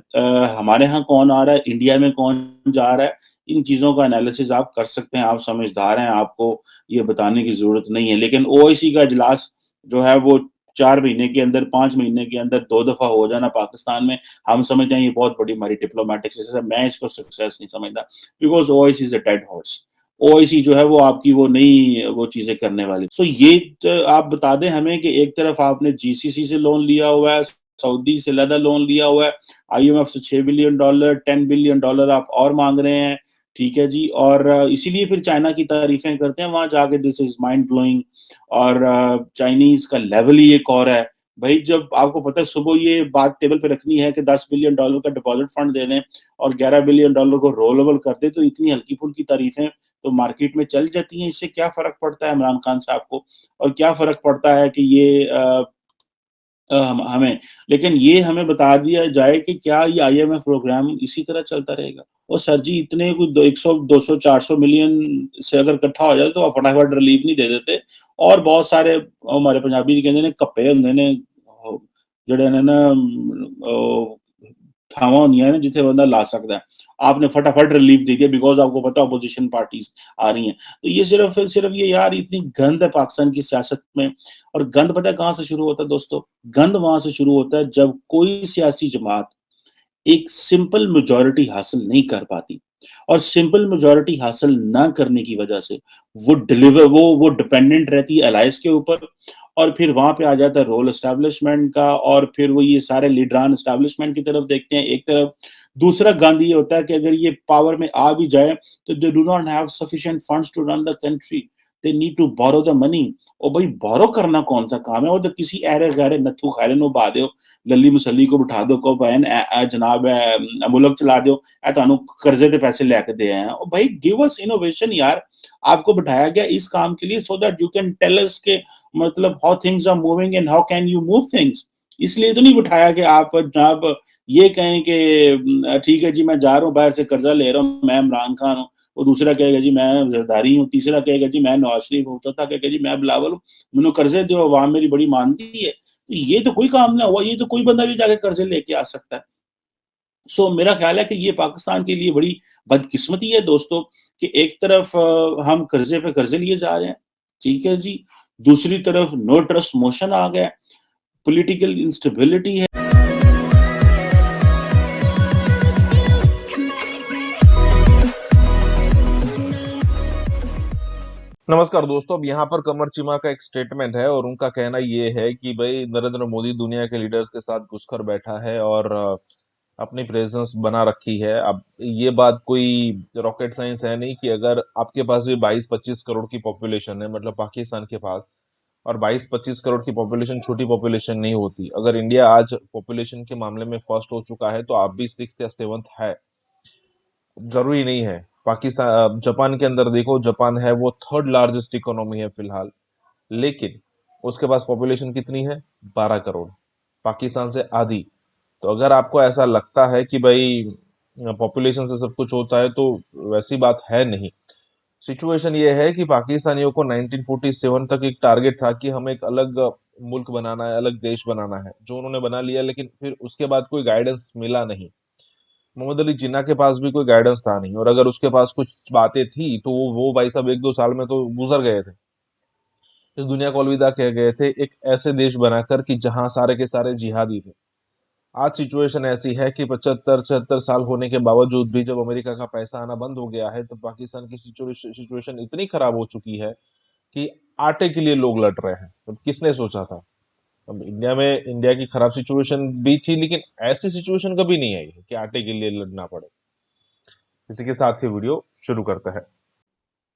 हमारे यहाँ कौन आ रहा है, इंडिया में कौन जा रहा है, इन चीजों का एनालिसिस आप कर सकते हैं। आप समझदार हैं, आपको ये बताने की जरूरत नहीं है। लेकिन ओआईसी का इजलास जो है वो 4 महीने के अंदर, 5 महीने के अंदर 2 दफा हो जाना पाकिस्तान में, हम समझते हैं ये बहुत बड़ी हमारी डिप्लोमेटिक सक्सेस है। मैं इसको सक्सेस नहीं समझता, because OIC is a dead horse. OIC जो है वो आपकी वो नहीं वो चीजें करने वाली। सो ये तो आप बता दें हमें कि एक तरफ आपने जीसीसी से लोन लिया हुआ है, सऊदी से लदा लोन लिया हुआ है, आईएमएफ से $6 बिलियन, $10 बिलियन आप और मांग रहे हैं, ठीक है जी। और इसीलिए फिर चाइना की तारीफें करते हैं वहां जाके, दिस इज माइंड ब्लोइंग। और चाइनीज का लेवल ही एक और है भाई। जब आपको पता है सुबह ये बात टेबल पे रखनी है कि $10 बिलियन का डिपॉजिट फंड दे दें और $11 बिलियन को रोल ओवर कर दे, तो इतनी हल्की फुल्की तारीफें तो मार्केट में चल जाती हैं। इससे क्या फर्क पड़ता है इमरान खान साहब को, और क्या फर्क पड़ता है कि ये हमें। लेकिन ये हमें बता दिया जाए कि क्या ये आईएमएफ प्रोग्राम इसी तरह चलता रहेगा? और सर जी इतने कोई 100 200 400 मिलियन से अगर इकट्ठा हो जाए तो आप फटाफट रिलीफ नहीं दे देते। और बहुत सारे हमारे पंजाबी कहते ने कप्पे होंगे ने जड़े ने ना थावा होंदियां ने जिथे बंदा ला सकता है, आपने फटाफट रिलीफ दे दिया बिकॉज आपको पता अपोजिशन पार्टीज आ रही हैं। तो ये सिर्फ ये यार इतनी गंद है पाकिस्तान की सियासत में। और गंद पता है कहां से शुरू होता है दोस्तों? गंद वहां से शुरू होता है जब कोई सियासी जमात एक सिंपल मेजॉरिटी हासिल नहीं कर पाती, और सिंपल मेजॉरिटी हासिल ना करने की वजह से वो डिपेंडेंट रहती है अलायंस के ऊपर, और फिर वहां पे आ जाता है रोल एस्टैब्लिशमेंट का, और फिर वो ये सारे लीडरान एस्टैब्लिशमेंट की तरफ देखते हैं एक तरफ। दूसरा गंद ये होता है कि अगर ये पावर में आ भी जाए तो they do not have sufficient funds to run the country, they need to borrow the money. और भाई बोरो करना कौन सा काम है? वो तो किसी ऐरे गैरे नथू खैरे नो बा दो, लल्ली मुसल्ली को बिठा दो, को बहन जनाब मुल्क चला दो, ए तानू कर्जे के पैसे लेके दे हैं। और भाई गिव अस इनोवेशन यार। आपको बिठाया गया इस काम के लिए so that you can tell us के मतलब how things are moving and how can you move things. इसलिए तो नहीं बिठाया कि आप जनाब ये कहें कि ठीक है जी मैं जा रहा हूँ बाहर से कर्जा ले रहा हूँ, मैं इमरान खान हूँ। वो दूसरा कहेगा जी मैं जरदारी हूँ, तीसरा कहेगा जी मैं नवाज शरीफ हूँ, चौथा कहेगा जी मैं बिलावल हूँ, मैंने कर्जे दो, अवाम मेरी बड़ी मानती है। तो ये तो कोई काम ना हुआ, ये तो कोई बंदा भी जाके कर्जे लेके आ सकता है। सो मेरा ख्याल है कि ये पाकिस्तान के लिए बड़ी बदकिस्मती है दोस्तों कि एक तरफ हम कर्जे पे कर्जे लिए जा रहे हैं, ठीक है जी, दूसरी तरफ नो ट्रस्ट मोशन आ गया, पॉलिटिकल इंस्टेबिलिटी है। नमस्कार दोस्तों, अब यहाँ पर कमर चिमा का एक स्टेटमेंट है और उनका कहना ये है कि भाई नरेंद्र मोदी दुनिया के लीडर्स के साथ घुसकर बैठा है और अपनी प्रेजेंस बना रखी है। अब ये बात कोई रॉकेट साइंस है नहीं कि अगर आपके पास भी 22-25 करोड़ की पॉपुलेशन है, मतलब पाकिस्तान के पास, और 22-25 करोड़ की पॉपुलेशन छोटी पॉपुलेशन नहीं होती। अगर इंडिया आज पॉपुलेशन के मामले में फर्स्ट हो चुका है तो आप भी 6th या 7th है, जरूरी नहीं है। पाकिस्तान जापान के अंदर देखो, जापान है वो 3rd लार्जेस्ट इकोनॉमी है फिलहाल, लेकिन उसके पास पॉपुलेशन कितनी है? 12 करोड़, पाकिस्तान से आधी। तो अगर आपको ऐसा लगता है कि भाई पॉपुलेशन से सब कुछ होता है तो वैसी बात है नहीं। सिचुएशन ये है कि पाकिस्तानियों को 1947 तक एक टारगेट था कि हमें एक अलग मुल्क बनाना है, अलग देश बनाना है, जो उन्होंने बना लिया, लेकिन फिर उसके बाद कोई गाइडेंस मिला नहीं। मोहम्मद अली जिन्ना के पास भी कोई गाइडेंस था नहीं, और अगर उसके पास कुछ बातें थी तो वो भाई साहब 1-2 साल में तो गुजर गए थे। इस दुनिया को अलविदा कह गए थे एक ऐसे देश बनाकर कि जहां सारे के सारे जिहादी थे। आज सिचुएशन ऐसी है कि 75-76 साल होने के बावजूद भी जब अमेरिका का पैसा आना बंद हो गया है, तो पाकिस्तान की सिचुएशन इतनी खराब हो चुकी है कि आटे के लिए लोग लड़ रहे हैं। अब किसने सोचा था? अब इंडिया की खराब सिचुएशन भी थी, लेकिन ऐसी सिचुएशन कभी नहीं आई है कि आटे के लिए लड़ना पड़े। इसी के साथ ही वीडियो शुरू करते हैं।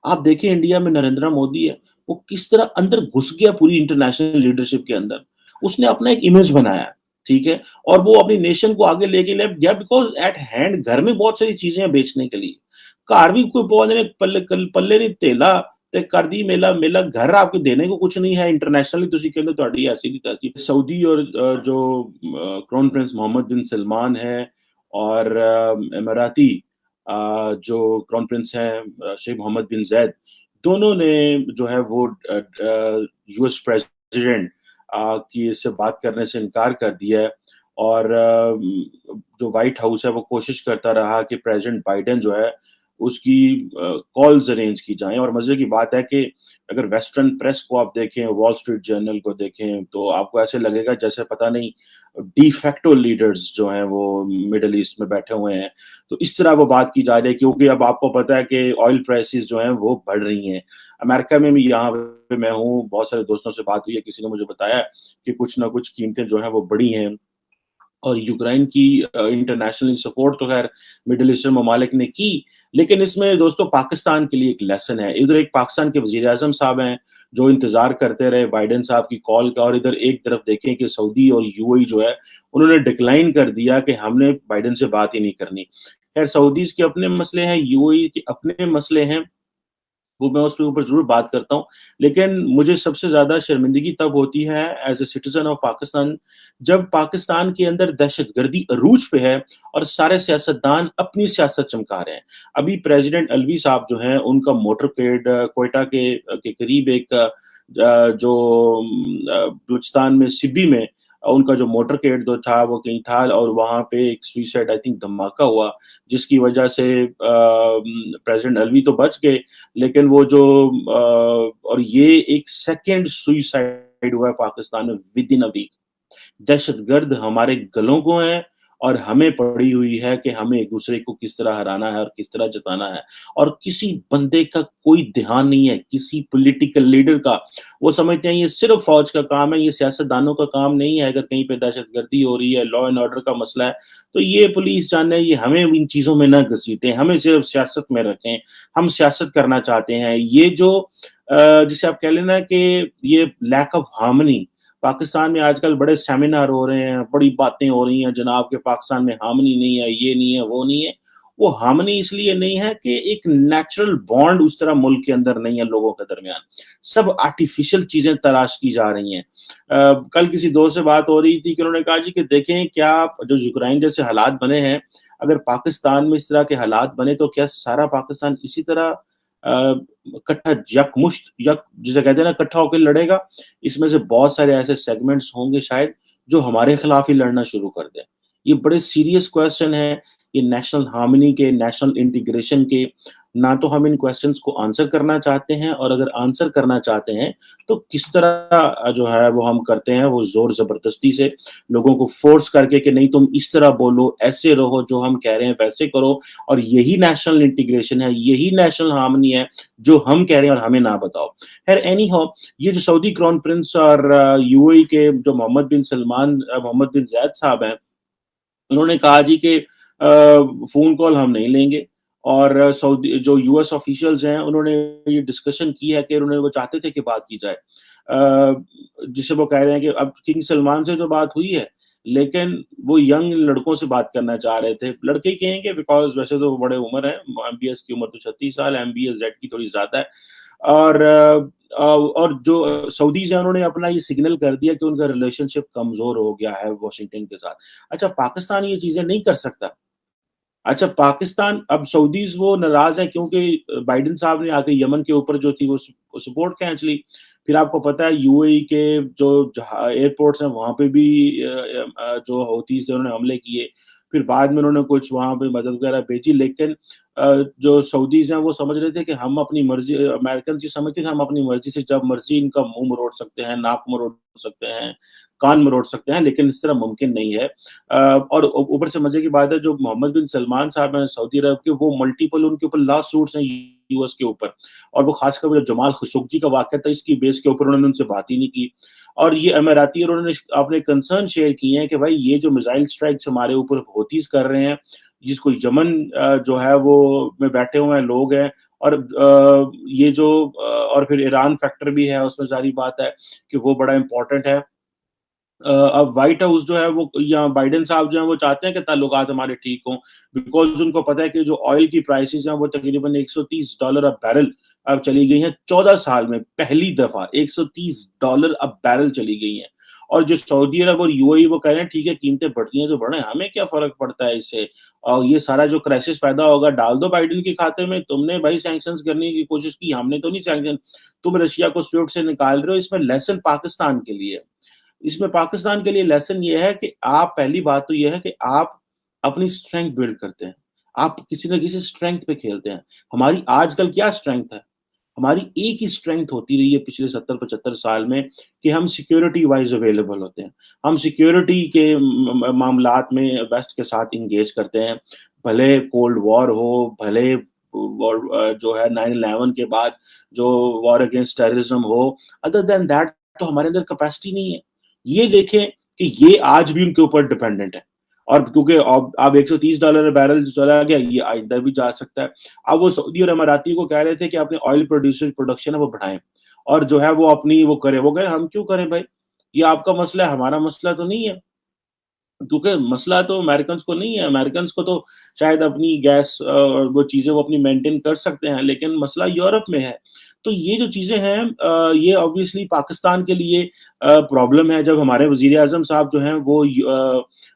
आप देखिए इंडिया में नरेंद्र मोदी है, वो किस तरह अंदर घुस गया पूरी इंटरनेशनल लीडरशिप के अंदर। उसने अपना एक इमेज बनाया, ठीक है, और वो अपनी नेशन को आगे लेके ले गया बिकॉज एट हैंड घर में बहुत सारी चीजें हैं बेचने के लिए। घर भी कोई पौधे ने पल्ले नहीं तेला ते कर दी मेला मेला घर आपके देने को कुछ नहीं है। इंटरनेशनली तुसी कहंदे ਤੁਹਾਡੀ ऐसी दी तैसी। सऊदी और जो क्राउन प्रिंस मोहम्मद बिन सलमान है और इमराती जो क्राउन प्रिंस हैं शेख मोहम्मद बिन जैद, दोनों ने जो है वो यूएस प्रेसिडेंट की से बात करने से इनकार कर दिया है। और जो व्हाइट हाउस है वो कोशिश करता रहा कि प्रेसिडेंट बाइडेन जो है उसकी कॉल्स अरेंज की जाएं। और मजे की बात है कि अगर वेस्टर्न प्रेस को आप देखें, वॉल स्ट्रीट जर्नल को देखें, तो आपको ऐसे लगेगा जैसे पता नहीं डी फैक्टो लीडर्स जो हैं वो मिडिल ईस्ट में बैठे हुए हैं। तो इस तरह वो बात की जा रही है क्योंकि अब आपको पता है कि ऑयल प्राइसेस जो हैं वो बढ़ रही हैं। अमेरिका में भी यहाँ पे मैं हूँ, बहुत सारे दोस्तों से बात हुई है, किसी ने मुझे बताया कि कुछ ना कुछ कीमतें जो हैं वो बढ़ी हैं। और यूक्रेन की इंटरनेशनल सपोर्ट तो खैर मिडिल ईस्टर्न ममालिक ने की, लेकिन इसमें दोस्तों पाकिस्तान के लिए एक लेसन है। इधर एक पाकिस्तान के वजीर आजम साहब हैं जो इंतजार करते रहे बाइडेन साहब की कॉल का, और इधर एक तरफ देखें कि सऊदी और यूएई जो है उन्होंने डिक्लाइन कर दिया कि हमने बाइडेन से बात ही नहीं करनी। खैर सऊदीज के अपने मसले हैं, यूएई के अपने मसले हैं, वो मैं उसके ऊपर ज़रूर बात करता हूँ। लेकिन मुझे सबसे ज़्यादा शर्मिंदगी तब होती है as a citizen of Pakistan, जब पाकिस्तान के अंदर दहशतगर्दी अरूज पे है और सारे सियासतदान अपनी सियासत चमका रहे हैं। अभी प्रेसिडेंट अलवी साहब जो हैं, उनका मोटरकेड क्वेटा के करीब एक जो बलूचिस्तान में सिब्बी में उनका जो मोटरकेड जो था वो कहीं था, और वहाँ पे एक सुसाइड आई थिंक धमाका हुआ, जिसकी वजह से प्रेसिडेंट अलवी तो बच गए, लेकिन वो जो और ये एक सेकंड सुसाइड हुआ है पाकिस्तान में विद इन अ वीक। दहशतगर्द हमारे गलों को है और हमें पड़ी हुई है कि हमें एक दूसरे को किस तरह हराना है और किस तरह जताना है, और किसी बंदे का कोई ध्यान नहीं है, किसी पॉलिटिकल लीडर का। वो समझते हैं ये सिर्फ फौज का काम है, ये सियासतदानों का काम नहीं है। अगर कहीं पे दहशतगर्दी हो रही है, लॉ एंड ऑर्डर का मसला है, तो ये पुलिस जाने, ये हमें इन चीज़ों में ना घसीटें, हमें सिर्फ सियासत में रखें, हम सियासत करना चाहते हैं। ये जो जिसे आप कह लेना कि ये लैक ऑफ हार्मनी, पाकिस्तान में आजकल बड़े सेमिनार हो रहे हैं, बड़ी बातें हो रही हैं जनाब के पाकिस्तान में हार्मनी नहीं है, ये नहीं है, वो नहीं है। वो हार्मनी इसलिए नहीं है कि एक नेचुरल बॉन्ड उस तरह मुल्क के अंदर नहीं है लोगों के दरमियान। सब आर्टिफिशियल चीजें तलाश की जा रही हैं। कल किसी दोस्त से बात हो रही थी कि उन्होंने कहा जी कि देखें क्या जो यूक्रेन जैसे हालात बने हैं, अगर पाकिस्तान में इस तरह के हालात बने तो क्या सारा पाकिस्तान इसी तरह इकट्ठा यकमुश्त यक जिसे कहते हैं ना इकट्ठा होकर लड़ेगा? इसमें से बहुत सारे ऐसे सेगमेंट्स होंगे शायद जो हमारे खिलाफ ही लड़ना शुरू कर दें। ये बड़े सीरियस क्वेश्चन है, ये नेशनल हार्मनी के, नेशनल इंटीग्रेशन के। ना तो हम इन क्वेश्चंस को आंसर करना चाहते हैं, और अगर आंसर करना चाहते हैं तो किस तरह जो है वो हम करते हैं, वो जोर जबरदस्ती से लोगों को फोर्स करके कि नहीं तुम इस तरह बोलो, ऐसे रहो, जो हम कह रहे हैं वैसे करो। और यही नेशनल इंटीग्रेशन है, यही नेशनल हार्मनी है जो हम कह रहे हैं और हमें ना बताओ। खैर एनी हाउ, ये जो सऊदी क्राउन प्रिंस और यूएई के जो मोहम्मद बिन जायद साहब हैं, उन्होंने कहा जी कि फोन कॉल हम नहीं लेंगे। और सऊदी जो यूएस ऑफिशियल्स हैं उन्होंने ये डिस्कशन की है कि उन्होंने वो चाहते थे कि बात की जाए, जिसे वो कह रहे हैं कि अब किंग सलमान से तो बात हुई है, लेकिन वो यंग लड़कों से बात करना चाह रहे थे। लड़के ही कहेंगे बिकॉज वैसे तो वो बड़े उम्र है, एमबीएस की उम्र तो 36 साल, एमबीएस जेड की थोड़ी ज्यादा है। और जो सऊदीज हैं उन्होंने अपना ये सिग्नल कर दिया कि उनका रिलेशनशिप कमजोर हो गया है वॉशिंगटन के साथ। अच्छा पाकिस्तान ये चीजें नहीं कर सकता? अच्छा पाकिस्तान, अब सऊदीज वो नाराज है क्योंकि बाइडेन साहब ने आके यमन के ऊपर जो थी वो सपोर्ट खींच ली। फिर आपको पता है यूएई के जो एयरपोर्ट्स हैं वहां पे भी जो हौतीस थे उन्होंने हमले किए। फिर बाद में उन्होंने कुछ वहां पे मदद वगैरह भेजी, लेकिन जो सऊदीज हैं वो समझ रहे थे कि हम अपनी मर्जी, अमेरिकन जी समझते थे हम अपनी मर्जी से जब मर्जी इनका मुंह मरोड़ सकते हैं, नाक मरोड़ सकते हैं, कान मरोड़ सकते हैं, लेकिन इस तरह मुमकिन नहीं है। और ऊपर से मजे की बात है, जो मोहम्मद बिन सलमान साहब हैं सऊदी अरब के, वो मल्टीपल उनके ऊपर लॉ सूट्स हैं यूएस के ऊपर, और वो खासकर जो जमाल खशोगी का वाकया था, इसकी बेस के ऊपर उन्होंने उनसे बात ही नहीं की। और ये अमीराती और उन्होंने अपने कंसर्न शेयर किए हैं कि भाई ये जो मिसाइल स्ट्राइक्स हमारे ऊपर हौतीस कर रहे हैं, जिसको यमन जो है वो में बैठे हुए हैं लोग हैं, और ये जो और फिर ईरान फैक्टर भी है उसमें, सारी बात है कि वो बड़ा इंपॉर्टेंट है। अब व्हाइट हाउस जो है वो, या बाइडेन साहब जो हैं वो चाहते हैं कि ताल्लुकात हमारे ठीक हों, बिकॉज़ उनको पता है कि जो ऑयल की प्राइसेस हैं वो तकरीबन $130 अ बैरल अब चली गई हैं 14 साल में, पहली दफा $130 अ बैरल चली गई हैं। और जो सऊदी अरब और यूएई वो कह रहे हैं ठीक है कीमतें बढ़ती हैं तो बढ़े, हमें क्या फर्क पड़ता है इससे, और ये सारा जो क्राइसिस पैदा होगा डाल दो बाइडेन के खाते में, तुमने भाई सैंक्शंस करने की कोशिश की, हमने तो नहीं सैंक्शन, तुम रशिया को स्विफ्ट से निकाल रहे हो, इसमें लेसन पाकिस्तान के लिए है। इसमें पाकिस्तान के लिए लेसन ये है कि आप, पहली बात तो ये है कि आप अपनी स्ट्रेंथ बिल्ड करते हैं, आप किसी न किसी स्ट्रेंथ पे खेलते हैं। हमारी आजकल क्या स्ट्रेंथ है? हमारी एक ही स्ट्रेंथ होती रही है पिछले 70-75 साल में कि हम सिक्योरिटी वाइज अवेलेबल होते हैं। हम सिक्योरिटी के मामलात में वेस्ट के साथ इंगेज करते हैं, भले कोल्ड वॉर हो, भले जो है 9/11 के बाद जो वॉर अगेंस्ट टेररिज्म हो, अदर देन दैट तो हमारे अंदर कैपेसिटी नहीं है। ये देखें कि ये आज भी उनके ऊपर डिपेंडेंट है, और क्योंकि अब $130 बैरल चला गया, ये आइंदा भी जा सकता है। अब वो सऊदी और अमाराती को कह रहे थे कि अपने ऑयल प्रोडक्शन है वो बढ़ाएं, और जो है वो अपनी वो करें, वो कह रहे हम क्यों करें भाई, ये आपका मसला है, हमारा मसला तो नहीं है। क्योंकि मसला तो अमेरिकन को नहीं है, अमेरिकन को तो शायद अपनी गैस और वो चीज़ें वो अपनी मेंटेन कर सकते हैं, लेकिन मसला यूरोप में है। तो ये जो चीज़ें हैं ये ऑब्वियसली पाकिस्तान के लिए प्रॉब्लम है, जब हमारे वज़ीर-ए-आज़म साहब जो हैं वो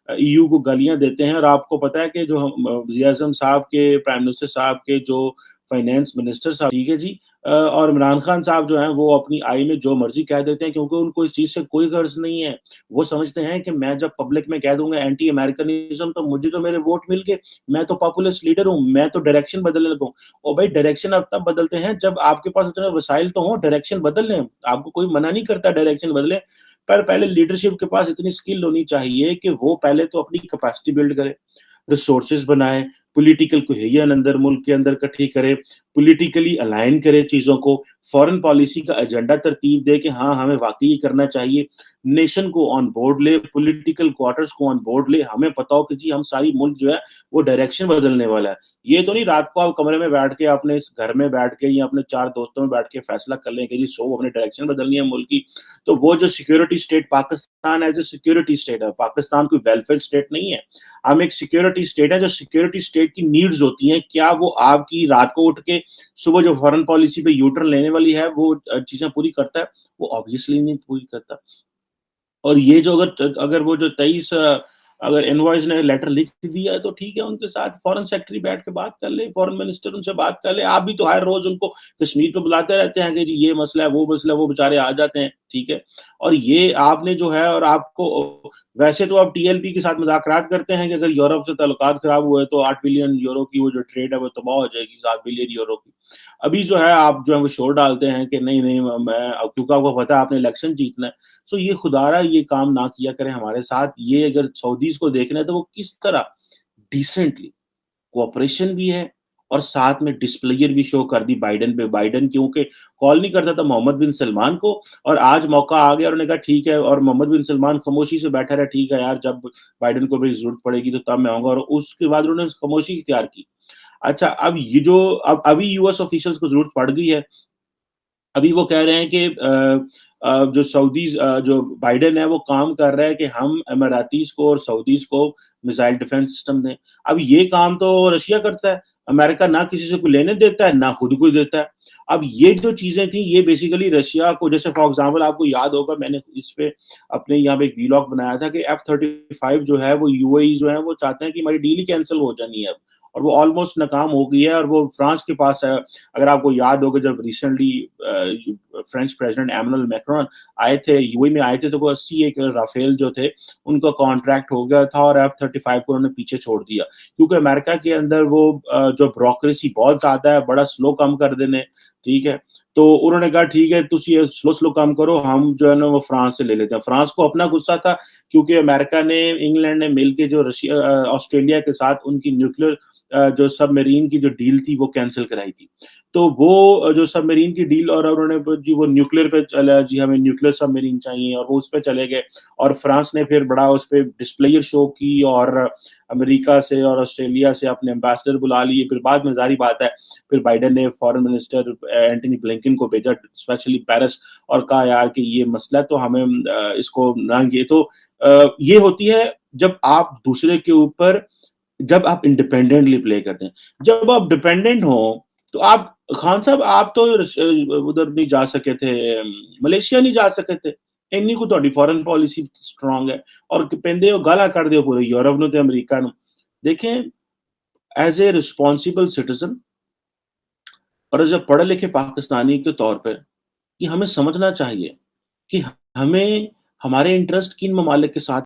ईयू को गालियाँ देते हैं, और आपको पता है कि जो हम वज़ीर-ए-आज़म साहब के, प्राइम मिनिस्टर साहब के जो फाइनेंस मिनिस्टर साहब, ठीक है जी, और इमरान खान साहब जो हैं वो अपनी आई में जो मर्ज़ी कह देते हैं, क्योंकि उनको इस चीज़ से कोई गर्ज़ नहीं है। वो समझते हैं कि मैं जब पब्लिक में कह दूँगा एंटी अमेरिकनिज़्म तो मुझे तो मेरे वोट मिल गए, मैं तो पॉपुलिस्ट लीडर हूँ, मैं तो डायरेक्शन बदलने लगा हूँ। और भाई डायरेक्शन आप तब बदलते हैं जब आपके पास इतने वसाइल तो हों, डायरेक्शन बदल लें। आपको कोई मना नहीं करता डायरेक्शन बदलें, पर पहले लीडरशिप के पास इतनी स्किल होनी चाहिए कि वो पहले तो अपनी कैपेसिटी बिल्ड करे, रिसोर्सेज बनाए, पॉलिटिकल कोहेजन अंदर मुल्क के अंदर इकट्ठी करे, पॉलिटिकली अलाइन करे चीज़ों को, फॉरेन पॉलिसी का एजेंडा तरतीब दे कि हाँ, हमें वाक़ई ये करना चाहिए, नेशन को ऑन बोर्ड ले, पॉलिटिकल क्वार्टर्स को ऑन बोर्ड ले, हमें पता हो कि जी हम सारी मुल्क जो है वो डायरेक्शन बदलने वाला है। ये तो नहीं रात को आप कमरे में बैठ के अपने इस घर में बैठ के या अपने 4 दोस्तों में बैठ के फैसला कर लें कि जी सो अपनी डायरेक्शन बदलनी है मुल्क की। तो वो जो security state Pakistan as a security state है, पाकिस्तान कोई वेलफेयर स्टेट नहीं है। हम एक सिक्योरिटी स्टेट है, जो सिक्योरिटी स्टेट की नीड्स होती हैं, क्या वो आपकी रात को उठ के सुबह जो फॉरेन पॉलिसी पे यू टर्न लेने वाली है वो चीज़ें पूरी करता है? वो ऑब्वियसली नहीं पूरी करता। और ये जो अगर वो जो 23 अगर इनवॉइस ने लेटर लिख दिया है तो ठीक है, उनके साथ फॉरेन सेक्रेटरी बैठ के बात कर ले, फॉरेन मिनिस्टर उनसे बात कर ले। आप भी तो हर रोज उनको कश्मीर पे बुलाते रहते हैं कि जी ये मसला है, वो बेचारे आ जाते हैं, ठीक है। और ये आपने जो है, और आपको वैसे तो आप टीएलपी के साथ मुज़ाकरात करते हैं कि अगर यूरोप से ताल्लुकात खराब हुए तो 8 बिलियन यूरो की वो जो ट्रेड है वो तबाह हो जाएगी, 7 बिलियन यूरो की। अभी जो है आप जो है वो शोर डालते हैं कि नहीं मैं, क्योंकि आपको पता है आपने इलेक्शन जीतना है। सो ये खुदारा ये काम ना किया करें हमारे साथ। ये अगर सऊदीज को देखना है तो वो किस तरह डिसेंटली कोऑपरेशन भी है और साथ में डिस्प्लेयर भी शो कर दी बाइडेन पे। बाइडेन क्योंकि कॉल नहीं करता था मोहम्मद बिन सलमान को, और आज मौका आ गया और उन्होंने कहा ठीक है, और मोहम्मद बिन सलमान खामोशी से बैठा रहा, ठीक है यार जब बाइडेन को मेरी जरूरत पड़ेगी तो तब मैं आऊंगा, और उसके बाद उन्होंने खामोशी इख्तियार की। अच्छा, अब ये जो अभी यूएस ऑफिशियल्स को जरूरत पड़ गई है, अभी वो कह रहे हैं कि जो सऊदीज जो बाइडेन है वो काम कर रहा है कि हम अमारातीज को और सऊदीज को मिसाइल डिफेंस सिस्टम दें। अब ये काम तो रशिया करता है, अमेरिका ना किसी से कोई लेने देता है ना खुद को देता है। अब ये जो चीजें थी ये बेसिकली रशिया को, जैसे फॉर एग्जांपल आपको याद होगा मैंने इस पे अपने यहाँ पे एक वीलॉग बनाया था कि F-35 जो है वो यूएई जो है वो चाहते हैं कि हमारी डील ही कैंसिल हो जानी है अब, और वो ऑलमोस्ट नाकाम हो गई है और वो फ्रांस के पास है। अगर आपको याद होगा जब recently French president Emmanuel Macron आए थे, यूएई में आए थे, तो वो 80 एक राफेल जो थे उनका कॉन्ट्रैक्ट हो गया था और F-35 को उन्होंने पीछे छोड़ दिया, क्योंकि अमेरिका के अंदर वो जो ब्यूरोक्रेसी बहुत ज्यादा है, बड़ा स्लो काम कर देने, ठीक है। तो उन्होंने कहा ठीक है तुसी ये स्लो काम करो, हम जो है ना वो फ्रांस से ले लेते हैं। फ्रांस को अपना गुस्सा था क्योंकि अमेरिका ने, इंग्लैंड ने मिलके जो रशिया ऑस्ट्रेलिया के साथ उनकी न्यूक्लियर जो सबमरीन की जो डील थी वो कैंसिल कराई थी। तो वो जो सबमरीन की डील, और उन्होंने जी वो न्यूक्लियर पे चला, जी हमें न्यूक्लियर सबमरीन चाहिए, और वो उस पे चले गए और फ्रांस ने फिर बड़ा उस पे डिस्प्लेयर शो की और अमेरिका से और ऑस्ट्रेलिया से अपने एम्बेसडर बुला लिए। फिर बाद में जारी बात है फिर बाइडेन ने फॉरेन मिनिस्टर एंटनी ब्लिंकन को भेजा स्पेशली पेरिस और कहा यार कि ये मसला तो हमें इसको ना, ये तो ये होती है जब आप दूसरे के ऊपर, जब आप इंडिपेंडेंटली प्ले करते हैं। जब आप डिपेंडेंट हो तो आप, खान साहब आप तो उधर नहीं जा सके थे, मलेशिया नहीं जा सके थे, ਇੰਨੀ ਕੁ ਤੁਹਾਡੀ ਫੋਰਨ ਪॉलिसी स्ट्रांग है और ਕਹਿੰਦੇ ਹੋ ਗਾਲਾਂ ਕੱਢਦੇ ਹੋ ਪੂਰੇ यूरोप ਨੂੰ ਤੇ अमेरिका ਨੂੰ। देखें एज ए रिस्पॉन्सिबल सिटीजन और एज ए पढ़े लिखे पाकिस्तानी के तौर पर कि हमें समझना चाहिए कि हमें हमारे इंटरेस्ट किन ममालिक के साथ